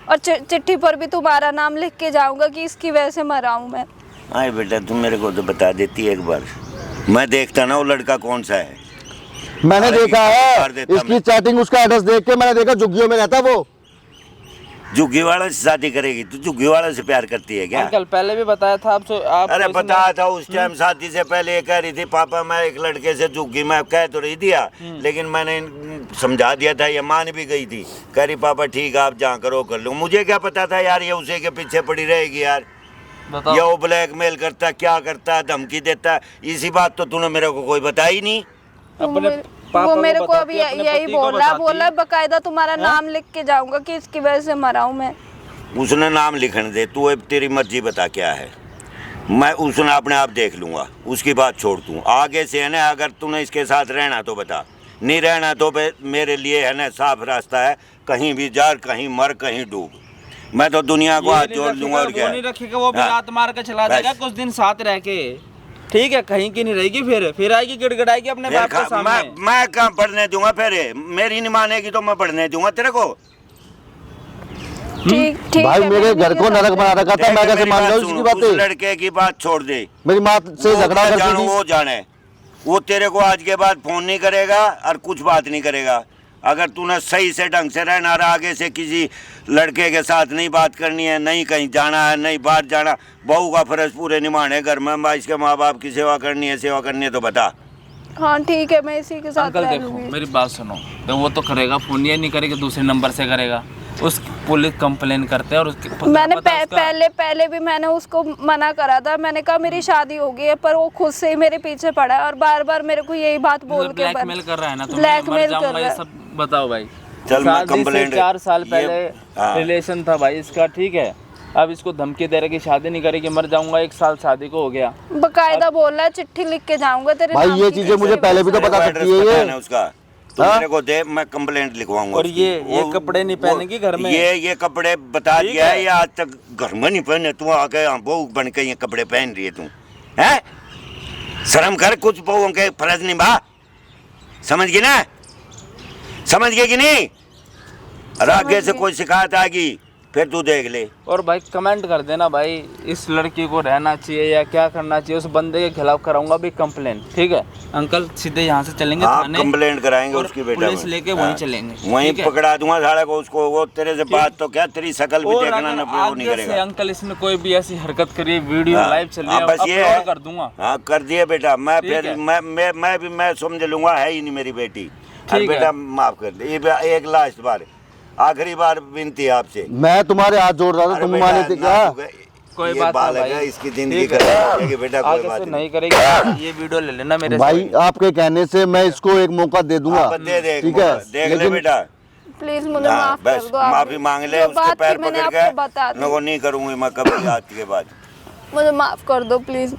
और चिट्ठी पर भी तुम्हारा नाम लिख के जाऊंगा कि इसकी वजह से मरा हूं मैं। आए बेटा, तुम मेरे को तो बता देती एक बार, मैं देखता ना वो लड़का कौन सा है। मैंने अरे देखा मार है देता इसकी मैं। चैटिंग, उसका एड्रेस देख के मैंने देखा झुग्गियों में रहता वो। झुग्गी वाले से शादी करेगी तो झुग्गी वाले से प्यार करती है क्या? अंकल पहले भी बताया था आपसे, आप अरे बताया था उस टाइम, शादी से पहले ये कह रही थी पापा मैं एक लड़के से झुग्गी, मैं कह तो रही दिया, लेकिन मैंने समझा दिया था, ये मान भी गई थी, कह रही पापा ठीक है आप जहाँ करो कर लो। मुझे क्या पता था यार ये उसी के पीछे पड़ी रहेगी यार, बताओ। ये वो ब्लैकमेल करता क्या करता है, धमकी देता है, इसी बात तो तूने मेरे को कोई बताई नहीं। अपने वो मेरे को अभी यही बोला बकायदा तुम्हारा नाम लिख के जाऊंगा कि इसकी वजह से मरा हूं मैं। उसने नाम लिखने दे, तू अब तेरी मर्जी बता क्या है, मैं उसने अपने आप देख लूँगा, उसकी बात छोड़ दूँ आगे से है ना। अगर तूने इसके साथ रहना तो बता, नहीं रहना तो मेरे लिए है ना साफ रास्ता है, कहीं भी जा, कहीं मर कहीं डूब, मैं तो दुनिया को हाथ जोड़ लूँगा। और क्या वो नहीं रखेगा, वो भी हाँ। लात मार के चला बस। देगा कुछ दिन साथ रह के, ठीक है? कहीं की नहीं रहेगी, फिर आएगी गिड़गिड़ाएगी अपने बाप के सामने। मैं कहाँ पढ़ने दूंगा, फिर मेरी नहीं मानेगी तो मैं पढ़ने दूंगा तेरे को। ठीक ठीक भाई है, मेरे मैं घर को नरक बना रखा था, देख, मैं कैसे मेरी मान बात जाऊँ सुन, इसकी उस बातें। लड़के की बात छोड़ दे, मेरी माँ से वो झगड़ा मैं करती जानूं, थी। वो जाने, वो तेरे को आज के बाद फोन नहीं करेगा और कुछ बात नहीं करेगा। अगर तूने सही से ढंग से रहना रहा, आगे से किसी लड़के के साथ नहीं बात करनी है, नहीं कहीं जाना है, नहीं बाहर जाना, बहू का फर्ज पूरे निभाने, घर में इसके माँ बाप की सेवा करनी है तो बता। हाँ ठीक है, मैं इसी के साथ अंकल रह देखो लूंगी। मेरी बात सुनो, तो वो तो करेगा फोन, ये नहीं करेगा दूसरे नंबर से करेगा, उस पुलिस कंप्लेन करते हैं और उसके मैंने पहले भी मैंने उसको मना करा था, मैंने कहा मेरी शादी हो गई है, पर वो खुद से ही मेरे पीछे पड़ा है और बार बार मेरे को यही बात बोल के ब्लैकमेल कर रहा है ना, तो ब्लैकमेल कर रहा ये है। सब बताओ भाई। चल मैं शादी से कंप्लेंट 4 साल ये- पहले हाँ। रिलेशन था भाई इसका, ठीक है? अब इसको धमकी दे रहे कि शादी नहीं करेगी, मर जाऊंगा, 1 साल शादी को हो गया। बकायदा बोल रहा है चिट्ठी लिख के जाऊंगा तेरे भाई नाम ये की, चीजें मुझे किसी पहले भी तो वजह पता एड्रेस सकती है पता ये। है ना उसका, तो हाँ? मेरे को दे, मैं कंप्लेंट लिखवाऊंगा और उसकी। ये कपड़े नहीं पहनेगी घर में, ये कपड़े बता ठीक दिया है, है। ये आज तक घर में नहीं पहने, तू आके बहू बन के ये कपड़े पहन रही है तू, हैं? शर्म कर, कुछ बहुओं के फर्ज निभा, समझ गई ना, समझ गई कि नहीं? और आगे से कोई शिकायत आएगी फिर तू देख ले। और भाई कमेंट कर देना भाई, इस लड़की को रहना चाहिए या क्या करना चाहिए, उस बंदे के खिलाफ कराऊंगा भी कंप्लेन, ठीक है? अंकल सीधे यहाँ से चलेंगे हाँ थाने, कंप्लेंट कराएंगे और उसकी बेटा, पुलिस लेके वहीं चलेंगे, वहीं ठीक है? पकड़ा दूंगा साले को, उसको वो तेरे से बात तो क्या, तेरी शकल भी और देखना अगर ना, वो नहीं आगे से करेगा। अंकल इसने कोई भी ऐसी हरकत करी, वीडियो हाँ, लाइव चल रही हाँ, है, बस ये है। अपलोड कर दूंगा। हाँ कर दिए बेटा, मैं ठीक फिर है। मैं भी मैं समझ लूंगा, है ही नहीं मेरी बेटी। और ठीक है। बेटा माफ कर दे, ये एक लास्ट बार, आखिरी बार विनती है आपसे। मैं तुम्हारे हाथ जोड़ रहा था, अरे तुम बेटा, माने थे ना क्या? तू कोई ये बात ना बालक भाई, है, इसकी जिंदगी ठीक है। करेगी बेटा, कोई आगे बात से नहीं। नहीं करेगी, ये वीडियो ले लेना मेरे भाई से। आपके कहने से मैं इसको एक मौका दे दूंगा, आप दे दे, ठीक है? देख ले लेकिन बेटा, प्लीज मुझे हाँ, माफ कर बस दो। माफी मांग ले, जो उसके बात पैर थी मैंने पकड़ आपको बता के, दी, वो नहीं करूंगी मैं कभी आज के बाद। मुझे माफ कर दो प्लीज।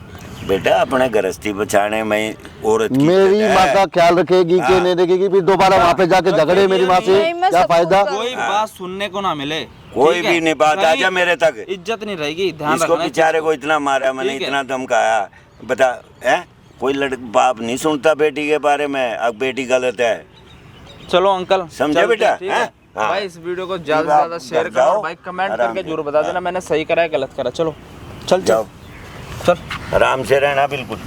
बेटा अपने गृहस्थी बचाने में औरत की मेरी इज्जत माँ है। का ख्याल रखेगी कि हाँ। नहीं रखेगी, फिर दोबारा वहाँ पे जाके झगड़े मेरी माँ से, नहीं, मैं क्या सब फायदा? कुछ कोई बात सुनने को ना मिले, कोई ठीक है? भी नहीं बात आ कहीं जा मेरे तक, इज्जत नहीं रहेगी, ध्यान इसको रखना। बेचारे को इतना मारा मैंने, ठीक है। इतना धमकाया, बता है कोई बाप नहीं सुनता बेटी के बारे में, अब बेटी गलत है, चलो अंकल समझे चलते, बेटा, ठीक है? हैं? हाँ। भाई इस वीडियो को ज्यादा से आप ज्यादा शेयर घर करो, जाओ, भाई कमेंट आराम करके से। जरूर बता देना मैंने सही करा है गलत करा। चलो चल जाओ, चल। आराम से रहना बिल्कुल।